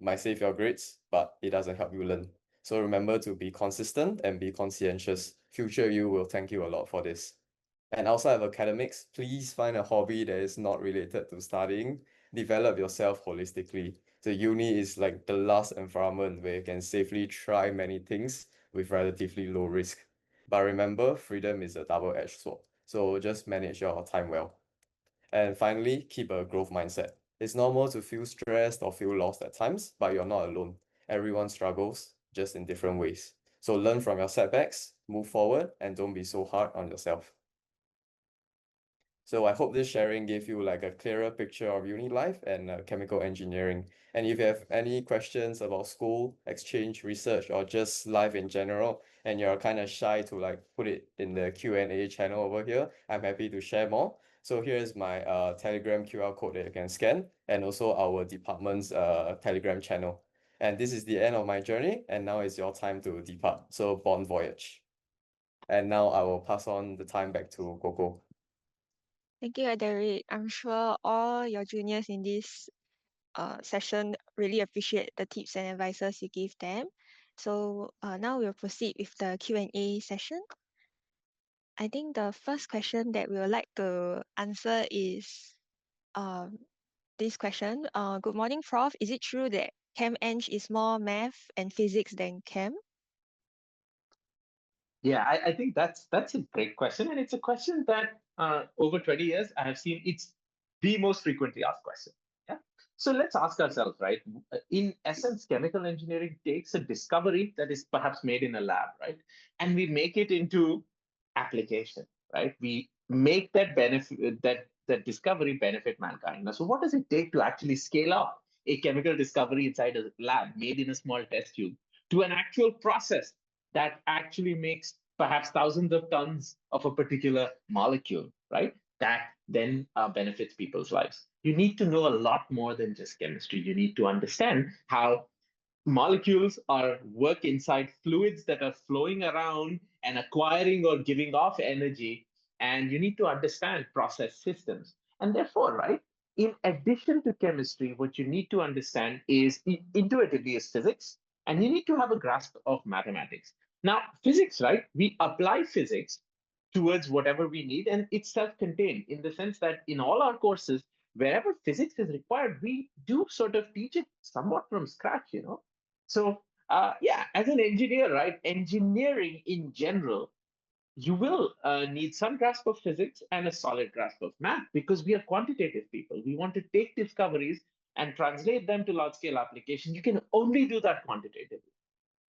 might save your grades, but it doesn't help you learn. So remember to be consistent and be conscientious. Future you will thank you a lot for this. And outside of academics, please find a hobby that is not related to studying. develop yourself holistically. So uni is like the last environment where you can safely try many things with relatively low risk. But remember, freedom is a double-edged sword. So just manage your time well. And finally, keep a growth mindset. It's normal to feel stressed or feel lost at times, but you're not alone. Everyone struggles, just in different ways. So learn from your setbacks, move forward, and don't be so hard on yourself. So I hope this sharing gave you like a clearer picture of uni life and chemical engineering. And if you have any questions about school, exchange, research, or just life in general, and you're kind of shy to like put it in the Q&A channel over here, I'm happy to share more. So here's my Telegram QR code that you can scan, and also our department's Telegram channel. And this is the end of my journey, and now it's your time to depart. So bon voyage. And now I will pass on the time back to Coco. Thank you, Derek. I'm sure all your juniors in this session really appreciate the tips and advices you give them. So now we'll proceed with the Q&A session. I think the first question that we would like to answer is this question. Good morning, Prof. Is it true that Chem Eng is more math and physics than Chem? Yeah, I think that's a great question, and it's a question that over 20 years I have seen it's the most frequently asked question. Yeah. So let's ask ourselves, right? In essence, chemical engineering takes a discovery that is perhaps made in a lab, right? And we make it into application, right? We make that benefit that discovery benefit mankind. Now, so what does it take to actually scale up a chemical discovery inside a lab made in a small test tube to an actual process that actually makes perhaps thousands of tons of a particular molecule, right? That then benefits people's lives. You need to know a lot more than just chemistry. You need to understand how molecules are work inside fluids that are flowing around and acquiring or giving off energy, and you need to understand process systems. And therefore, right, in addition to chemistry, what you need to understand is intuitively is physics, and you need to have a grasp of mathematics. Now, physics, right, we apply physics towards whatever we need, and it's self-contained in the sense that in all our courses, wherever physics is required, we do sort of teach it somewhat from scratch, you know. So, yeah, as an engineer, right, engineering in general, you will need some grasp of physics and a solid grasp of math because we are quantitative people. We want to take discoveries and translate them to large scale application. You can only do that quantitatively,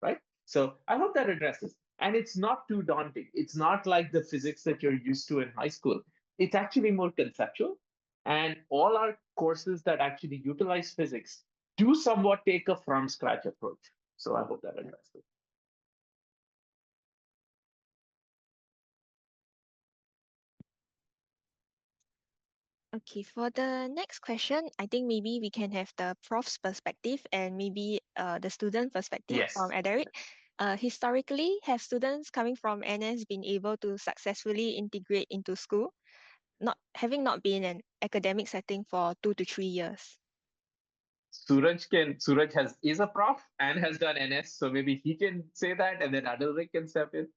right? So I hope that addresses. And it's not too daunting. It's not like the physics that you're used to in high school. It's actually more conceptual. And all our courses that actually utilize physics do somewhat take a from scratch approach. So I hope that addresses. Okay, for the next question, I think maybe we can have the prof's perspective and maybe the student perspective from Yes. Ederic. Historically, have students coming from NS been able to successfully integrate into school, not having not been an academic setting for 2 to 3 years? Suraj is a prof and has done NS, so maybe he can say that, and then Adilrik can step in.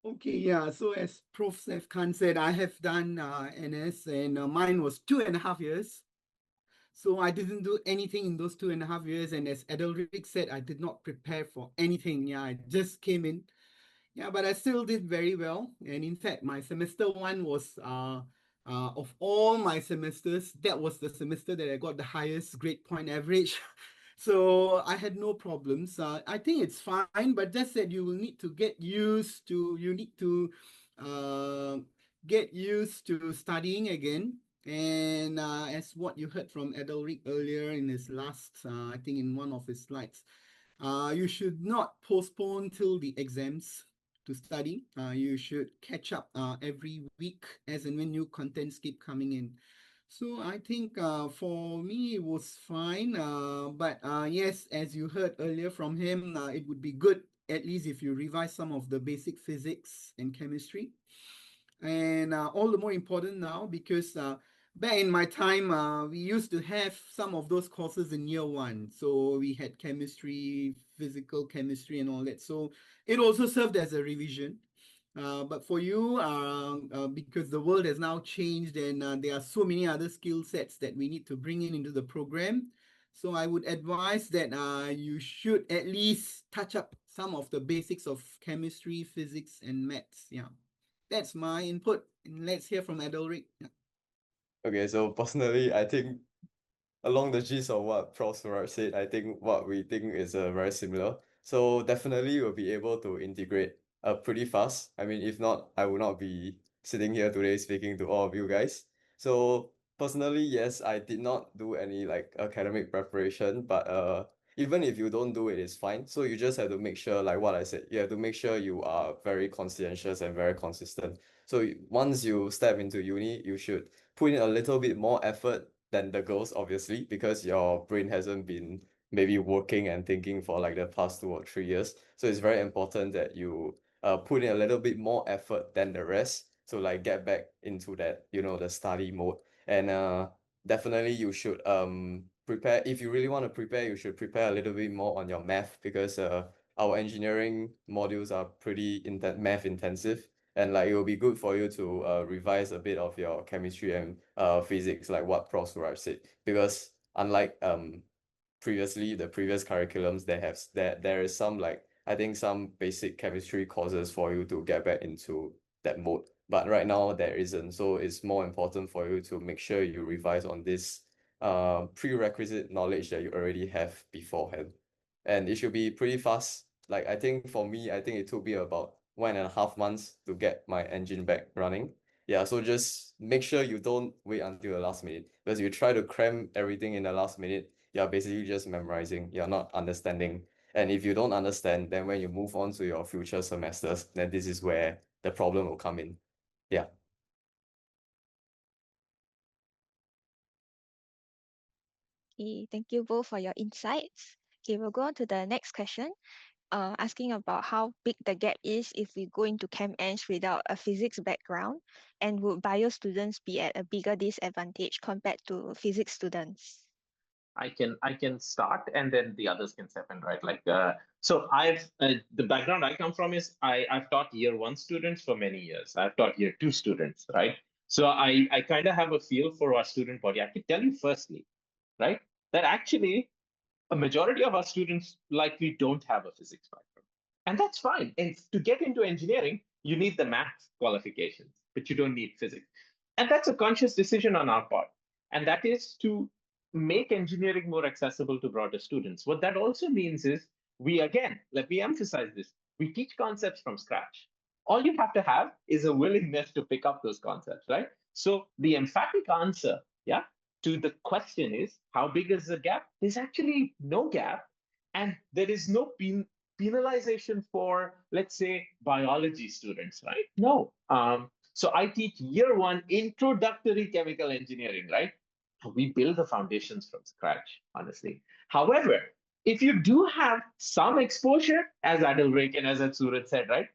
Okay, yeah. So as Prof. Seth Khan said, I have done NS, and mine was 2.5 years. So I didn't do anything in those 2.5 years. And as Adilrik said, I did not prepare for anything. Yeah, I just came in. Yeah, but I still did very well. And in fact, my semester one was of all my semesters, that was the semester that I got the highest grade point average. So I had no problems. I think it's fine, but just that you will need to get used to, get used to studying again. And as what you heard from Adalric earlier in his last, I think in one of his slides, you should not postpone till the exams to study. You should catch up every week as and when new contents keep coming in. So I think for me it was fine. But yes, as you heard earlier from him, it would be good at least if you revise some of the basic physics and chemistry. And all the more important now because back in my time, we used to have some of those courses in year one. So we had chemistry, physical chemistry, and all that. So it also served as a revision. But for you, because the world has now changed and there are so many other skill sets that we need to bring in into the program. So I would advise that you should at least touch up some of the basics of chemistry, physics, and maths. Yeah, that's my input. And let's hear from Adalric. Yeah. Okay, so personally, I think along the gist of what Prof. Suraj said, I think what we think is very similar. So definitely we'll be able to integrate pretty fast. I mean, if not, I would not be sitting here today speaking to all of you guys. So personally, yes, I did not do any like academic preparation, but even if you don't do it, it's fine. So you just have to make sure, like what I said, you have to make sure you are very conscientious and very consistent. So once you step into uni, you should put in a little bit more effort than the girls, obviously, because your brain hasn't been maybe working and thinking for like the past 2 or 3 years. So it's very important that you put in a little bit more effort than the rest to like get back into that, the study mode. And definitely you should prepare. If you really want to prepare, you should prepare a little bit more on your math, because our engineering modules are pretty math intensive, and like it will be good for you to revise a bit of your chemistry and physics, like what Prof. Suraj said, because unlike previously the previous curriculums, there is some, like I think, some basic chemistry courses for you to get back into that mode, but right now there isn't. So it's more important for you to make sure you revise on this prerequisite knowledge that you already have beforehand, and it should be pretty fast. Like I think for me, I think it took me about 1.5 months to get my engine back running. Yeah, so just make sure you don't wait until the last minute, because you try to cram everything in the last minute, you're basically just memorizing, you're not understanding. And if you don't understand, then when you move on to your future semesters, then this is where the problem will come in. Yeah. Okay, thank you both for your insights. Okay, we'll go on to the next question. Asking about how big the gap is if we go into Chem Eng without a physics background, and would bio students be at a bigger disadvantage compared to physics students? I can start, and then the others can step in, right? Like so I've the background I come from is I've taught year one students for many years. I've taught year two students, right? So I kind of have a feel for our student body. I can tell you firstly, right, that actually a majority of our students likely don't have a physics background. And that's fine. And to get into engineering, you need the math qualifications, but you don't need physics. And that's a conscious decision on our part. And that is to make engineering more accessible to broader students. What that also means is again, let me emphasize this, we teach concepts from scratch. All you have to have is a willingness to pick up those concepts, right? So the emphatic answer, yeah, to the question is, how big is the gap? There's actually no gap, and there is no penalization for, let's say, biology students, right? No. So I teach year one introductory chemical engineering, right? We build the foundations from scratch, honestly. However, if you do have some exposure, as Adalric and as Suraj said, right,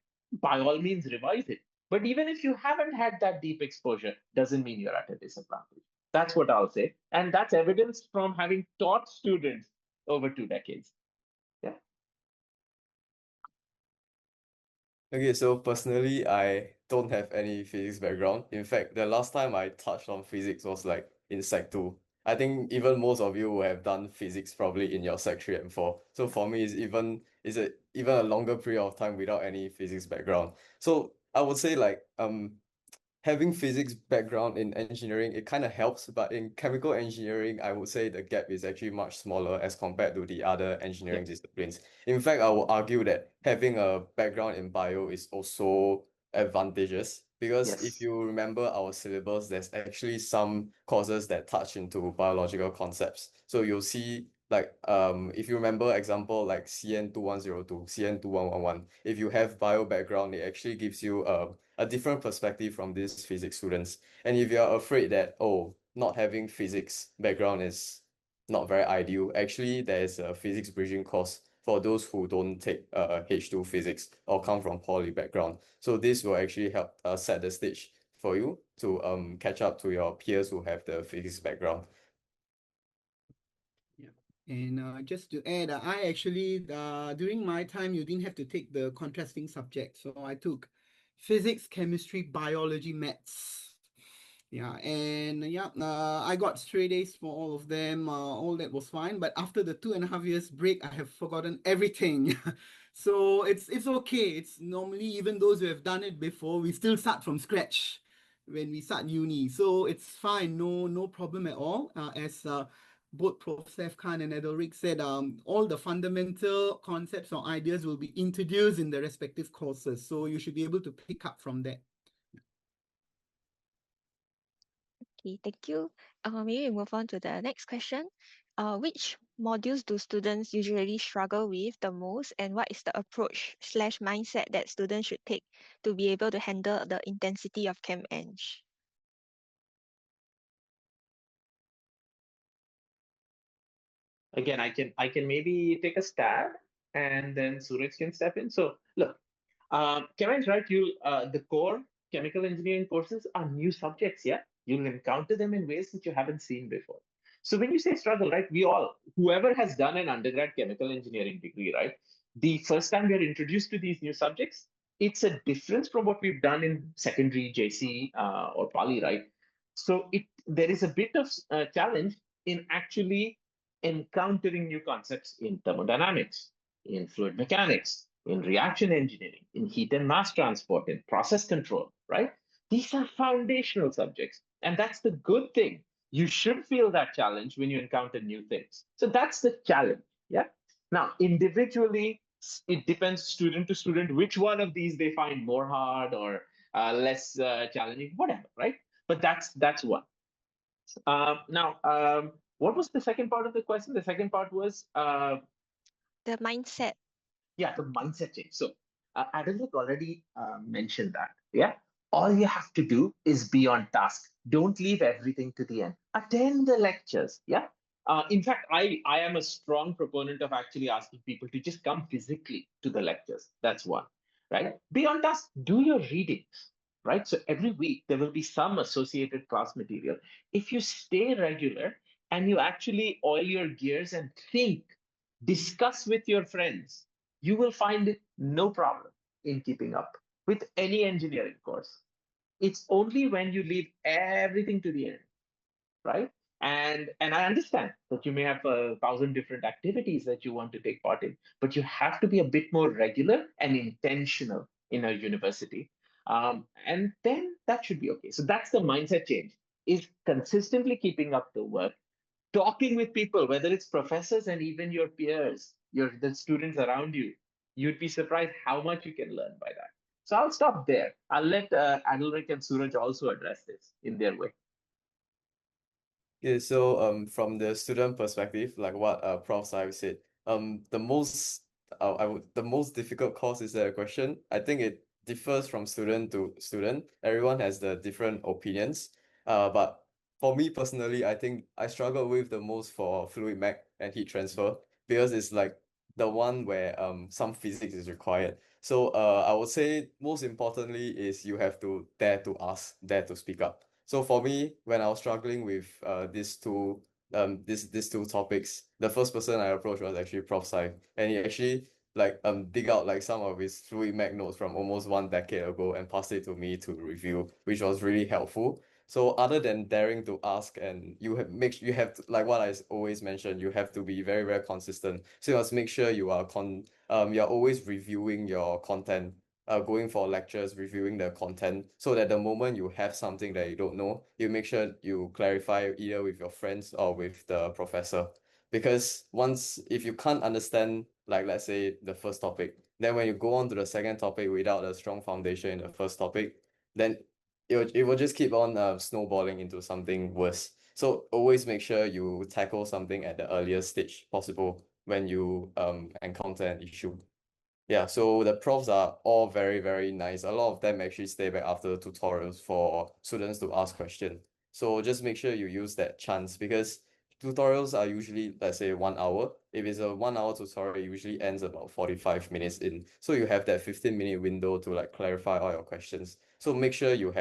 by all means revise it. But even if you haven't had that deep exposure, doesn't mean you're at a disadvantage. That's what I'll say. And that's evidenced from having taught students over 2 decades. Yeah. Okay, so personally, I don't have any physics background. In fact, the last time I touched on physics was like in Sec 2. I think even most of you will have done physics probably in your Sec 3 and 4. So for me, even a longer period of time without any physics background. So I would say like having physics background in engineering, it kind of helps, but in chemical engineering, I would say the gap is actually much smaller as compared to the other engineering disciplines. In fact, I would argue that having a background in bio is also advantageous, because if you remember our syllabus, there's actually some courses that touch into biological concepts. So you'll see, like if you remember example like CN2102, CN2111, if you have bio background, it actually gives you a different perspective from these physics students. And if you're afraid that, oh, not having physics background is not very ideal, actually there is a physics bridging course for those who don't take H2 physics or come from poly background. So this will actually help set the stage for you to catch up to your peers who have the physics background. And just to add, I actually, during my time, you didn't have to take the contrasting subject. So I took physics, chemistry, biology, maths. Yeah, and I got straight A's for all of them. All that was fine, but after the 2.5 years break, I have forgotten everything. So it's okay. It's normally, even those who have done it before, we still start from scratch when we start uni. So it's fine, no problem at all. As both Prof. Seth Khan and Edelric said, all the fundamental concepts or ideas will be introduced in the respective courses. So you should be able to pick up from that. Okay, thank you. Maybe we move on to the next question. Which modules do students usually struggle with the most, and what is the approach slash mindset that students should take to be able to handle the intensity of Chem Eng? Again, I can maybe take a stab, and then Suraj can step in. So look, Kevin's right. The core chemical engineering courses are new subjects. Yeah, you'll encounter them in ways that you haven't seen before. So when you say struggle, right, whoever has done an undergrad chemical engineering degree, right, the first time we are introduced to these new subjects, it's a difference from what we've done in secondary JC or poly, right? So there is a bit of challenge in actually encountering new concepts in thermodynamics, in fluid mechanics, in reaction engineering, in heat and mass transport, in process control, right? These are foundational subjects. And that's the good thing. You should feel that challenge when you encounter new things. So that's the challenge. Yeah. Now, individually, it depends student to student which one of these they find more hard or less challenging, whatever, right? But that's one. What was the second part of the question? The second part was The mindset. yeah, the mindset change. So Adelik already mentioned that. Yeah, all you have to do is be on task. Don't leave everything to the end. Attend the lectures. Yeah. In fact, I am a strong proponent of actually asking people to just come physically to the lectures. That's one. Right. Be on task. Do your readings. Right. So every week there will be some associated class material. If you stay regular and you actually oil your gears and think, discuss with your friends, you will find no problem in keeping up with any engineering course. It's only when you leave everything to the end, right? And I understand that you may have 1,000 different activities that you want to take part in, but you have to be a bit more regular and intentional in a university. And then that should be okay. So that's the mindset change, is consistently keeping up the work, talking with people, whether it's professors and even your peers, the students around you. You'd be surprised how much you can learn by that. So I'll stop there. I'll let Adalrik and Suraj also address this in their way. Yeah, so from the student perspective, like what Prof. Saib said, the most difficult course, is that a question? I think it differs from student to student. Everyone has the different opinions. But for me personally, I think I struggle with the most for fluid mech and heat transfer, because it's like the one where some physics is required. So I would say most importantly is you have to dare to ask, dare to speak up. So for me, when I was struggling with these two topics, the first person I approached was actually Prof. Sai, and he actually like dig out like some of his fluid mech notes from almost 1 decade ago and passed it to me to review, which was really helpful. So other than daring to ask, and you have to, like what I always mention, you have to be very, very consistent. So you must make sure you're always reviewing your content, going for lectures, reviewing the content, so that the moment you have something that you don't know, you make sure you clarify either with your friends or with the professor. Because if you can't understand, like let's say the first topic, then when you go on to the second topic without a strong foundation in the first topic, then it will just keep on snowballing into something worse. So always make sure you tackle something at the earliest stage possible when you encounter an issue. Yeah, so the profs are all very, very nice. A lot of them actually stay back after the tutorials for students to ask questions. So just make sure you use that chance, because tutorials are usually, let's say, 1 hour. If it's a 1 hour tutorial, it usually ends about 45 minutes in. So you have that 15-minute window to like clarify all your questions. So make sure you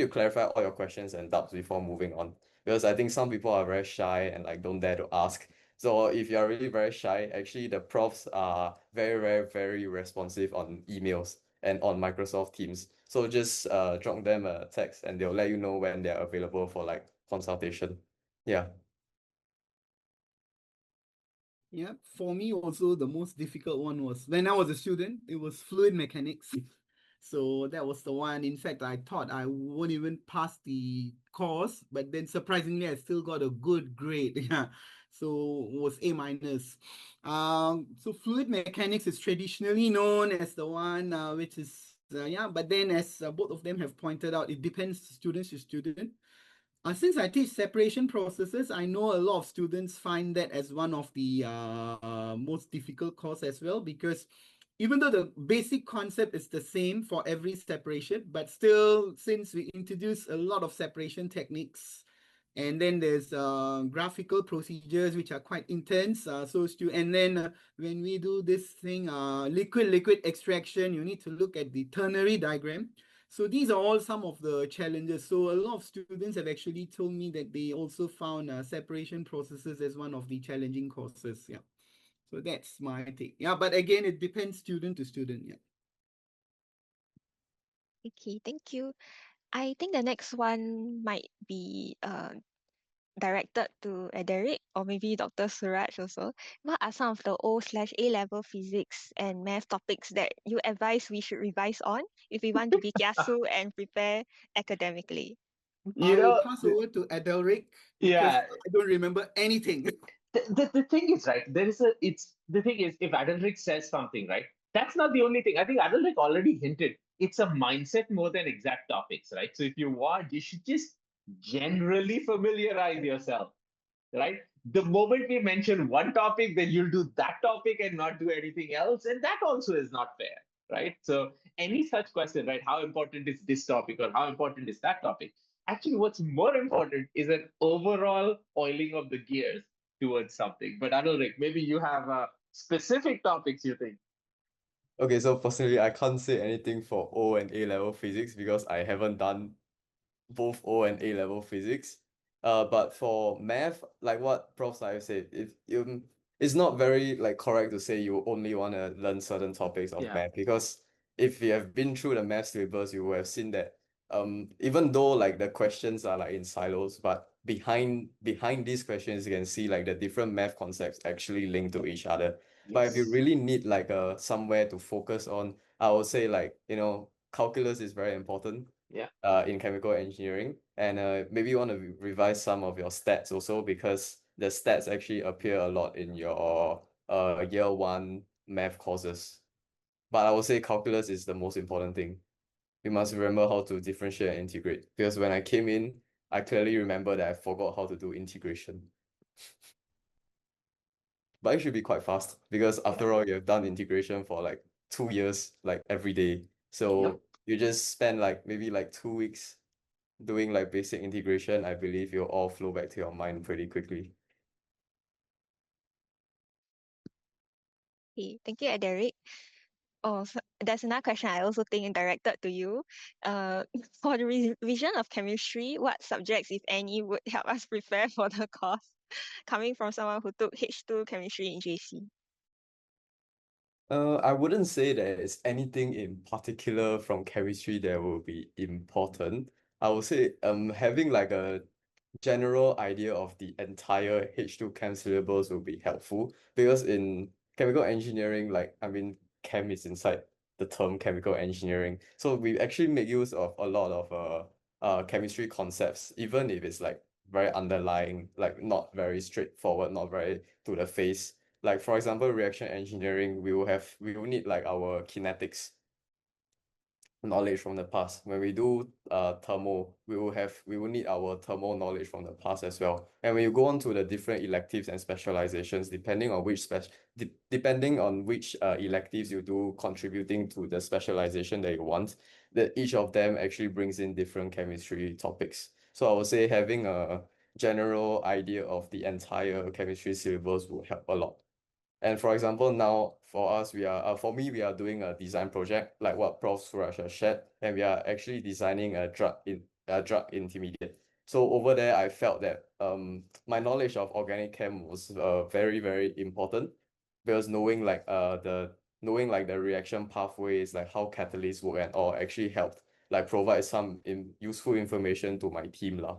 clarify all your questions and doubts before moving on. Because I think some people are very shy and like don't dare to ask. So if you're really very shy, actually the profs are very, very, very responsive on emails. and on Microsoft Teams. So just drop them a text and they'll let you know when they're available for like consultation. Yeah. Yeah, for me also the most difficult one was when I was a student, it was fluid mechanics. So that was the one. In fact, I thought I won't even pass the course, but then surprisingly, I still got a good grade. Yeah, so it was A minus. So fluid mechanics is traditionally known as the one which is yeah, but then as both of them have pointed out, it depends student to student. Since I teach separation processes, I know a lot of students find that as one of the most difficult course as well, because even though the basic concept is the same for every separation, but still, since we introduce a lot of separation techniques, and then there's graphical procedures which are quite intense. And then when we do this thing, liquid extraction, you need to look at the ternary diagram. So these are all some of the challenges. So a lot of students have actually told me that they also found separation processes as one of the challenging courses. Yeah. So that's my take. Yeah, but again, it depends student to student. Yeah. Okay, thank you. I think the next one might be directed to Derek or maybe Dr. Suraj also. What are some of the O/A level physics and math topics that you advise we should revise on if we want to be kiasu and prepare academically? I You will know, pass over to Adelric because yeah, I don't remember anything. the thing is, right, the thing is, if Adalric says something, right, that's not the only thing. I think Adalric already hinted it's a mindset more than exact topics, right? So if you want, you should just generally familiarize yourself, right? The moment we mention one topic, then you'll do that topic and not do anything else. And that also is not fair, right? So any such question, right? How important is this topic or how important is that topic? Actually, what's more important is an overall oiling of the gears towards something. But Anurag, maybe you have specific topics you think. Okay, so personally, I can't say anything for O and A level physics because I haven't done both O and A level physics. But for math, like what Prof. Saif said, it's not very like correct to say you only want to learn certain topics of Yeah. math, because if you have been through the math syllabus, you will have seen that even though like the questions are like in silos, but behind these questions you can see like the different math concepts actually link to each other. But if you Yes. really need like somewhere to focus on, I would say like, calculus is very important Yeah. in chemical engineering, and maybe you want to revise some of your stats also, because the stats actually appear a lot in your year one math courses. But I would say calculus is the most important thing. You must remember how to differentiate and integrate, because when I came in, I clearly remember that I forgot how to do integration. But it should be quite fast because after all, you have done integration for like 2 years, like every day. So you just spend like maybe like 2 weeks doing like basic integration. I believe you'll all flow back to your mind pretty quickly. Okay, thank you, Derek. Oh, so there's another question I also think directed to you. For the revision of chemistry, what subjects, if any, would help us prepare for the course? Coming from someone who took H2 chemistry in JC. I wouldn't say there is anything in particular from chemistry that will be important. I would say having like a general idea of the entire H2 chem syllabus will be helpful, because in chemical engineering, like I mean, chem is inside the term chemical engineering. So we actually make use of a lot of chemistry concepts, even if it's like very underlying, like not very straightforward, not very to the face. Like for example, reaction engineering, we will need like our kinetics knowledge from the past. When we do thermal, we will need our thermal knowledge from the past as well. And when you go on to the different electives and specializations, depending on which electives you do contributing to the specialization that you want, that each of them actually brings in different chemistry topics. So I would say having a general idea of the entire chemistry syllabus will help a lot. And for example, now for us, for me, we are doing a design project like what Prof. Suraj has shared, and we are actually designing a drug intermediate. So over there, I felt that my knowledge of organic chem was very, very important, because knowing like the knowing like the reaction pathways, like how catalysts work and all actually helped like provide some useful information to my team lah.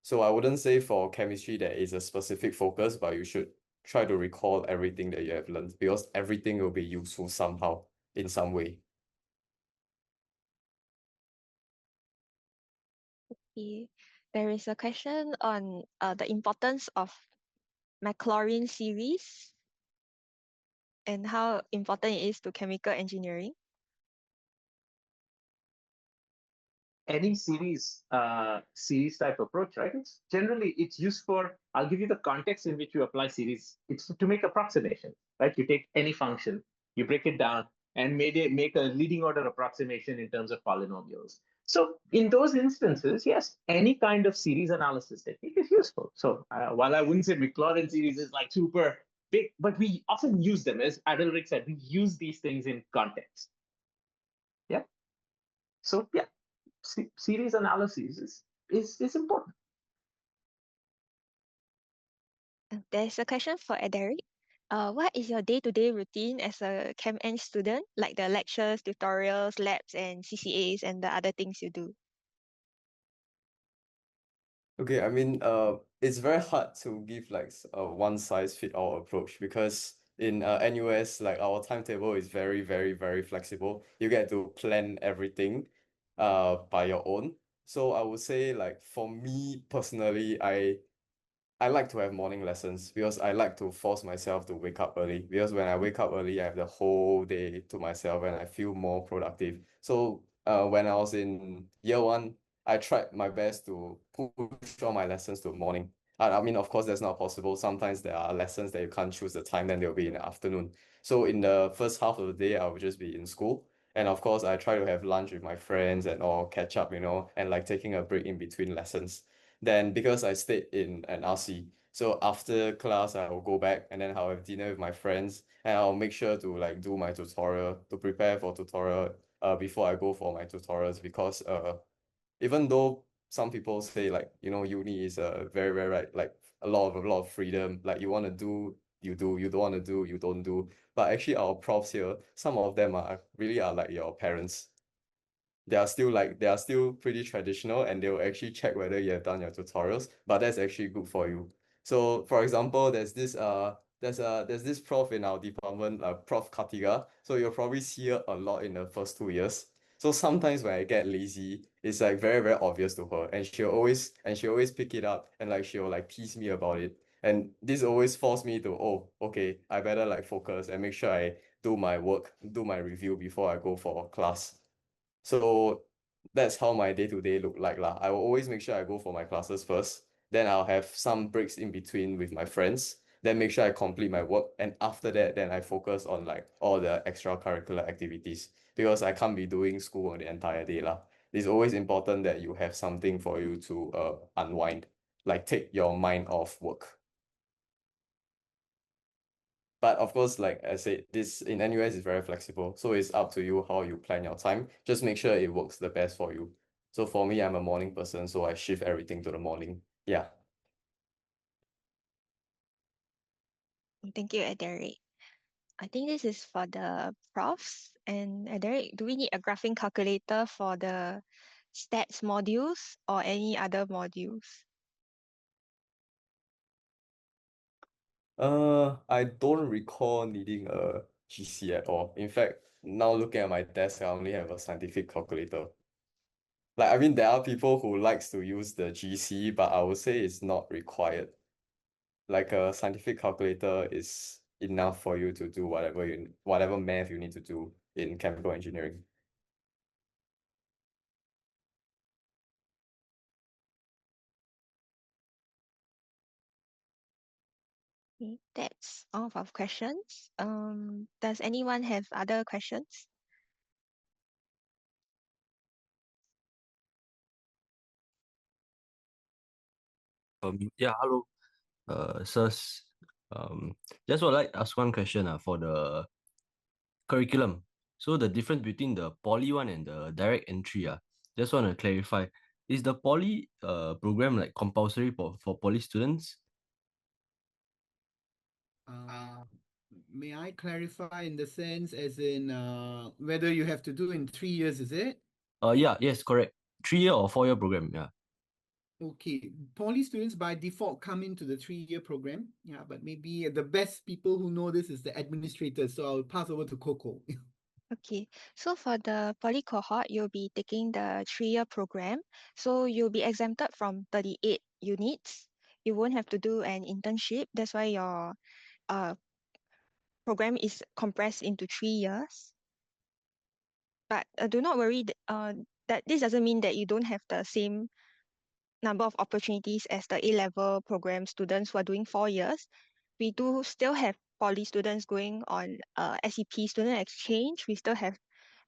So I wouldn't say for chemistry there is a specific focus, but you should try to recall everything that you have learned because everything will be useful somehow in some way. Okay. There is a question on the importance of Maclaurin series and how important it is to chemical engineering. Any series type approach, right? It's used for, I'll give you the context in which you apply series. It's to make approximation, right? You take any function, you break it down, and make a leading order approximation in terms of polynomials. So in those instances, yes, any kind of series analysis technique is useful. So while I wouldn't say Maclaurin series is like super big, but we often use them. As Adalric said, we use these things in context. Yeah. So yeah, series analysis is important. There's a question for Ederic. What is your day-to-day routine as a Chem Eng student, like the lectures, tutorials, labs, and CCAs, and the other things you do? Okay, I mean, it's very hard to give like a one size fit all approach because in NUS, like our timetable is very, very, very flexible. You get to plan everything by your own. So I would say like for me personally, I like to have morning lessons because I like to force myself to wake up early because when I wake up early, I have the whole day to myself and I feel more productive. So when I was in year one, I tried my best to push all my lessons to morning. I mean, of course, that's not possible. Sometimes there are lessons that you can't choose the time, then they'll be in the afternoon. So in the first half of the day, I will just be in school. And of course, I try to have lunch with my friends and all, catch up, and like taking a break in between lessons. Then because I stayed in an RC, so after class I will go back and then I'll have dinner with my friends and I'll make sure to like do my tutorial to prepare for tutorial before I go for my tutorials because even though some people say like uni is a very very right like a lot of freedom, like you want to do you do, you don't want to do you don't do, but actually our profs here, some of them are really are like your parents. They are still pretty traditional and they will actually check whether you have done your tutorials, but that's actually good for you. So for example, there's this prof in our department, Prof Katiga. So you'll probably see her a lot in the first 2 years. So sometimes when I get lazy, it's like very, very obvious to her. And she'll always pick it up and like she'll like tease me about it. And this always forced me to, oh, okay, I better like focus and make sure I do my work, do my review before I go for class. So that's how my day-to-day look like lah. I will always make sure I go for my classes first. Then I'll have some breaks in between with my friends. Then make sure I complete my work. And after that, then I focus on like all the extracurricular activities because I can't be doing school on the entire day lah. It's always important that you have something for you to unwind, like take your mind off work. But of course, like I said, this in NUS is very flexible. So it's up to you how you plan your time. Just make sure it works the best for you. So for me, I'm a morning person, so I shift everything to the morning. Yeah. Thank you, Ederic. I think this is for the profs. And Ederic, do we need a graphing calculator for the stats modules or any other modules? I don't recall needing a GC at all. In fact, now looking at my desk, I only have a scientific calculator. Like, I mean, there are people who likes to use the GC, but I would say it's not required. Like a scientific calculator is enough for you to do whatever math you need to do in chemical engineering. Okay, that's all of our questions. Does anyone have other questions? Yeah, hello, sirs. Just would like to ask one question for the curriculum. So the difference between the poly one and the direct entry, just want to clarify. Is the poly program like compulsory for poly students? May I clarify in the sense as in whether you have to do in 3 years, is it? Yeah, yes, correct. 3 year or 4 year program, yeah. Okay, poly students by default come into the 3-year program. Yeah, but maybe the best people who know this is the administrators. So I'll pass over to Coco. Okay, so for the poly cohort, you'll be taking the 3-year program. So you'll be exempted from 38 units. You won't have to do an internship. That's why your uh, program is compressed into 3 years. But do not worry that this doesn't mean that you don't have the same number of opportunities as the A-level program students who are doing 4 years. We do still have poly students going on SEP student exchange. We still have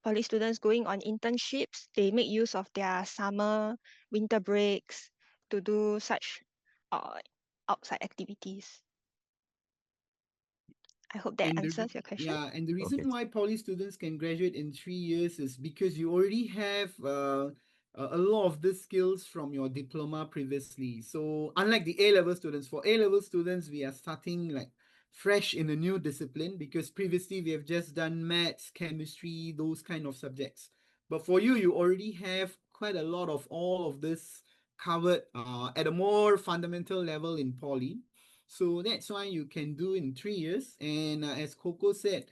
poly students going on internships. They make use of their summer, winter breaks to do such uh, outside activities. I hope that And answers your question. yeah, and the reason Okay. why poly students can graduate in 3 years is because you already have a lot of the skills from your diploma previously. So unlike the A-level students, for A-level students, we are starting like fresh in a new discipline because previously we have just done maths, chemistry, those kind of subjects. But for you, you already have quite a lot of all of this covered at a more fundamental level in poly. So that's why you can do in 3 years. And as Coco said,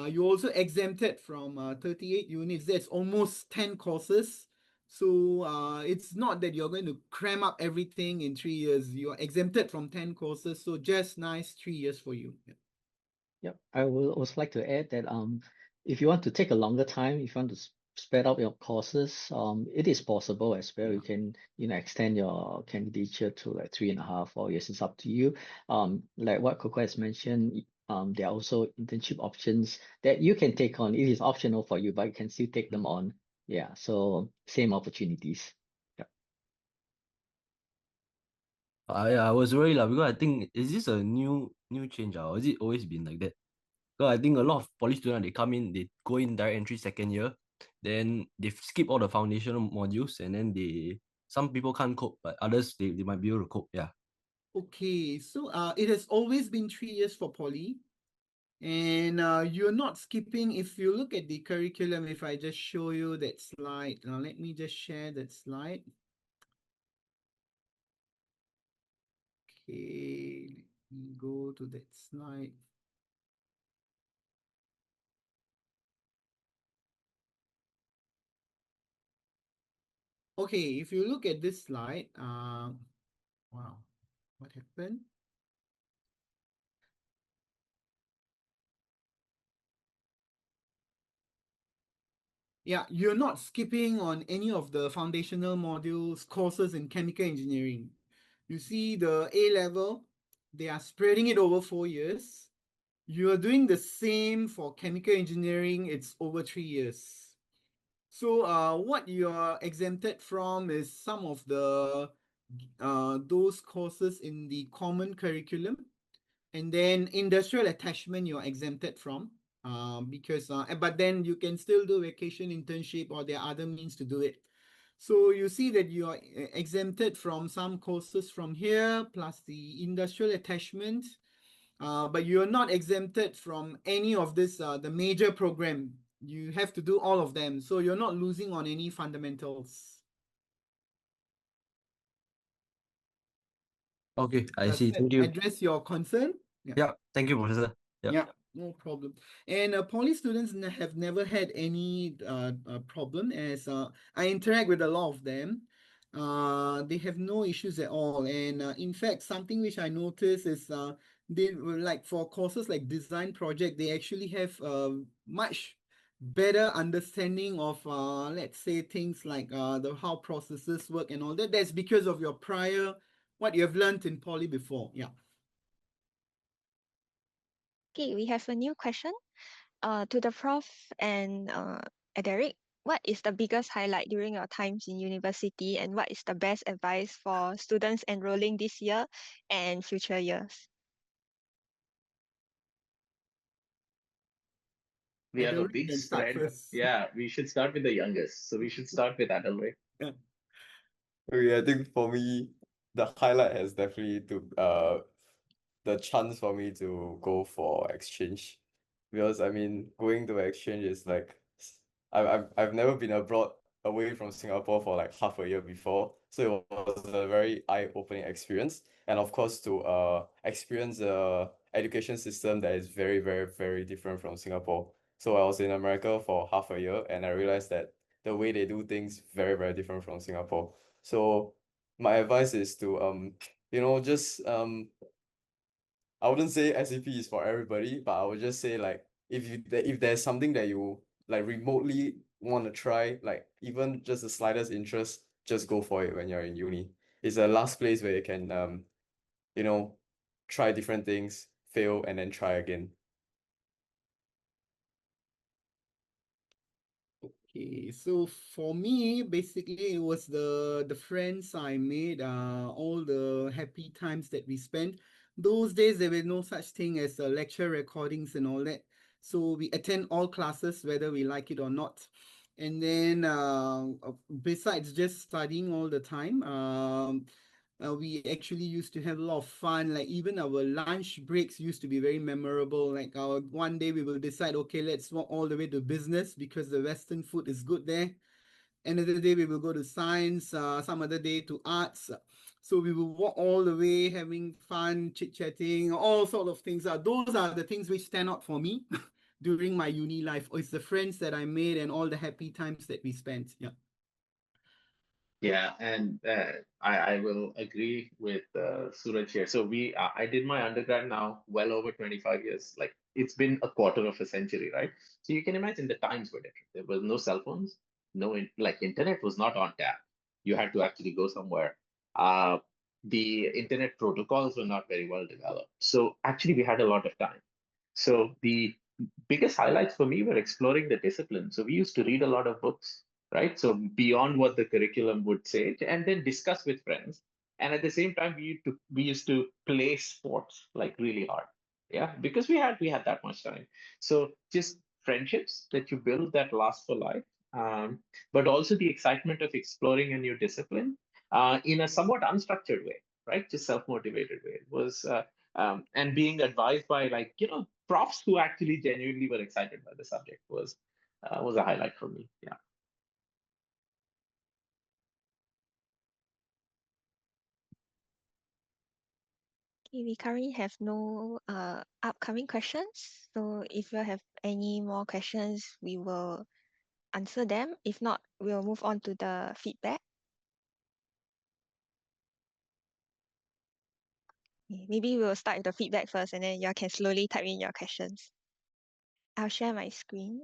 you also exempted from 38 units. That's almost 10 courses. So it's not that you're going to cram up everything in 3 years. You're exempted from 10 courses. So just nice 3 years for you. Yeah. Yep. I would also like to add that if you want to take a longer time, if you want to spread out your courses, it is possible as well. You can, extend your candidature to like 3.5, 4 years. It's up to you. Like what Coco has mentioned, there are also internship options that you can take on. It is optional for you, but you can still take them on. Yeah. So same opportunities. Yep. I was worried because I think, is this a new change or has it always been like that? So I think a lot of poly students, they come in, they go in direct entry second year, then they skip all the foundational modules, and then some people can't cope, but others they might be able to cope. Yeah. Okay. So it has always been 3 years for poly. And you're not skipping. If you look at the curriculum, if I just show you that slide, now let me just share that slide. Okay, let me go to that slide. Okay, if you look at this slide, wow, what happened? Yeah, you're not skipping on any of the foundational modules, courses in chemical engineering. You see the A level, they are spreading it over 4 years. You are doing the same for chemical engineering, it's over 3 years. So what you are exempted from is some of the those courses in the common curriculum, and then industrial attachment you're exempted from because but then you can still do vacation internship or there are other means to do it. So you see that you are exempted from some courses from here plus the industrial attachment, but you are not exempted from any of this the major program. You have to do all of them, so you're not losing on any fundamentals. Okay, I Does see. that Thank you. address your concern? Yeah, thank you, Professor. Yeah. Yeah, no problem. And poly students have never had any problem as I interact with a lot of them. They have no issues at all. And in fact, something which I noticed is they were like for courses like design project, they actually have much better understanding of let's say things like the how processes work and all that. That's because of your prior what you have learned in poly before. Yeah. Okay, we have a new question. To the Prof and Derek, what is the biggest highlight during your times in university, and what is the best advice for students enrolling this year and future years? We have a Adele big can start spread. first. Yeah, we should start with the youngest. So we should start with Adelaide. Yeah. Okay, I think for me, the highlight has definitely to the chance for me to go for exchange, because I mean going to exchange is like I've never been abroad away from Singapore for like half a year before, so it was a very eye-opening experience, and of course to experience the education system that is very very very different from Singapore. So I was in America for half a year and I realized that the way they do things very very different from Singapore. So my advice is to just I wouldn't say SAP is for everybody, but I would just say like if there's something that you like remotely want to try, like even just the slightest interest, just go for it when you're in uni. It's the last place where you can you know try different things, fail and then try again. Okay, so for me, basically, it was the friends I made, all the happy times that we spent. Those days, there were no such thing as lecture recordings and all that. So we attend all classes, whether we like it or not. And then, besides just studying all the time, we actually used to have a lot of fun. Like even our lunch breaks used to be very memorable. Like our one day we will decide, okay, let's walk all the way to business because the Western food is good there. Another day we will go to science. Some other day to arts. So we will walk all the way, having fun, chit-chatting, all sort of things. Those are the things which stand out for me during my uni life. It's the friends that I made and all the happy times that we spent. Yeah. Yeah, and I will agree with Suraj here. So I did my undergrad now well over 25 years. Like it's been a quarter of a century, right? So you can imagine the times were different. There was no cell phones, like internet was not on tap. You had to actually go somewhere. The internet protocols were not very well developed. So actually we had a lot of time. So the biggest highlights for me were exploring the discipline. So we used to read a lot of books, right? So beyond what the curriculum would say, and then discuss with friends. And at the same time, we used to play sports like really hard. Yeah, because we had that much time. So just friendships that you build that last for life, but also the excitement of exploring a new discipline in a somewhat unstructured way, right? Just self-motivated way. It was and being advised by profs who actually genuinely were excited by the subject was a highlight for me. Yeah. Okay, we currently have no upcoming questions. So if you have any more questions, we will answer them. If not, we'll move on to the feedback. Maybe we'll start with the feedback first and then you can slowly type in your questions. I'll share my screen.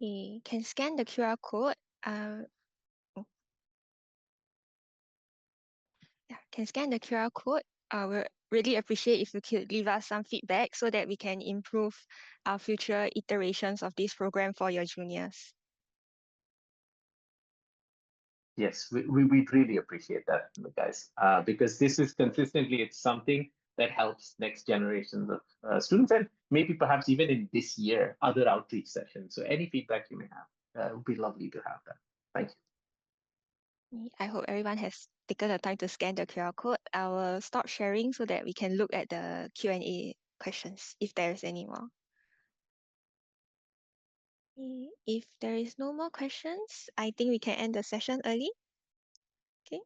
Okay, can scan the QR code. Yeah, can scan the QR code. We'll really appreciate if you could leave us some feedback so that we can improve our future iterations of this program for your juniors. Yes, we'd really appreciate that, guys, because this is consistently, it's something that helps next generations of students and maybe perhaps even in this year, other outreach sessions. So any feedback you may have, it would be lovely to have that. Thank you. I hope everyone has taken the time to scan the QR code. I will stop sharing so that we can look at the Q&A questions if there's any more. If there is no more questions, I think we can end the session early. Okay.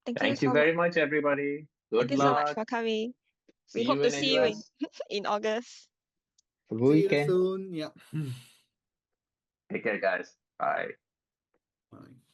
Thank you Thank you so much. very much, everybody. Thank Good you so much luck. for coming. We See hope you to in see you in, NUS. in August. Good See you weekend. soon. Yeah. Take care, guys. Bye. Bye.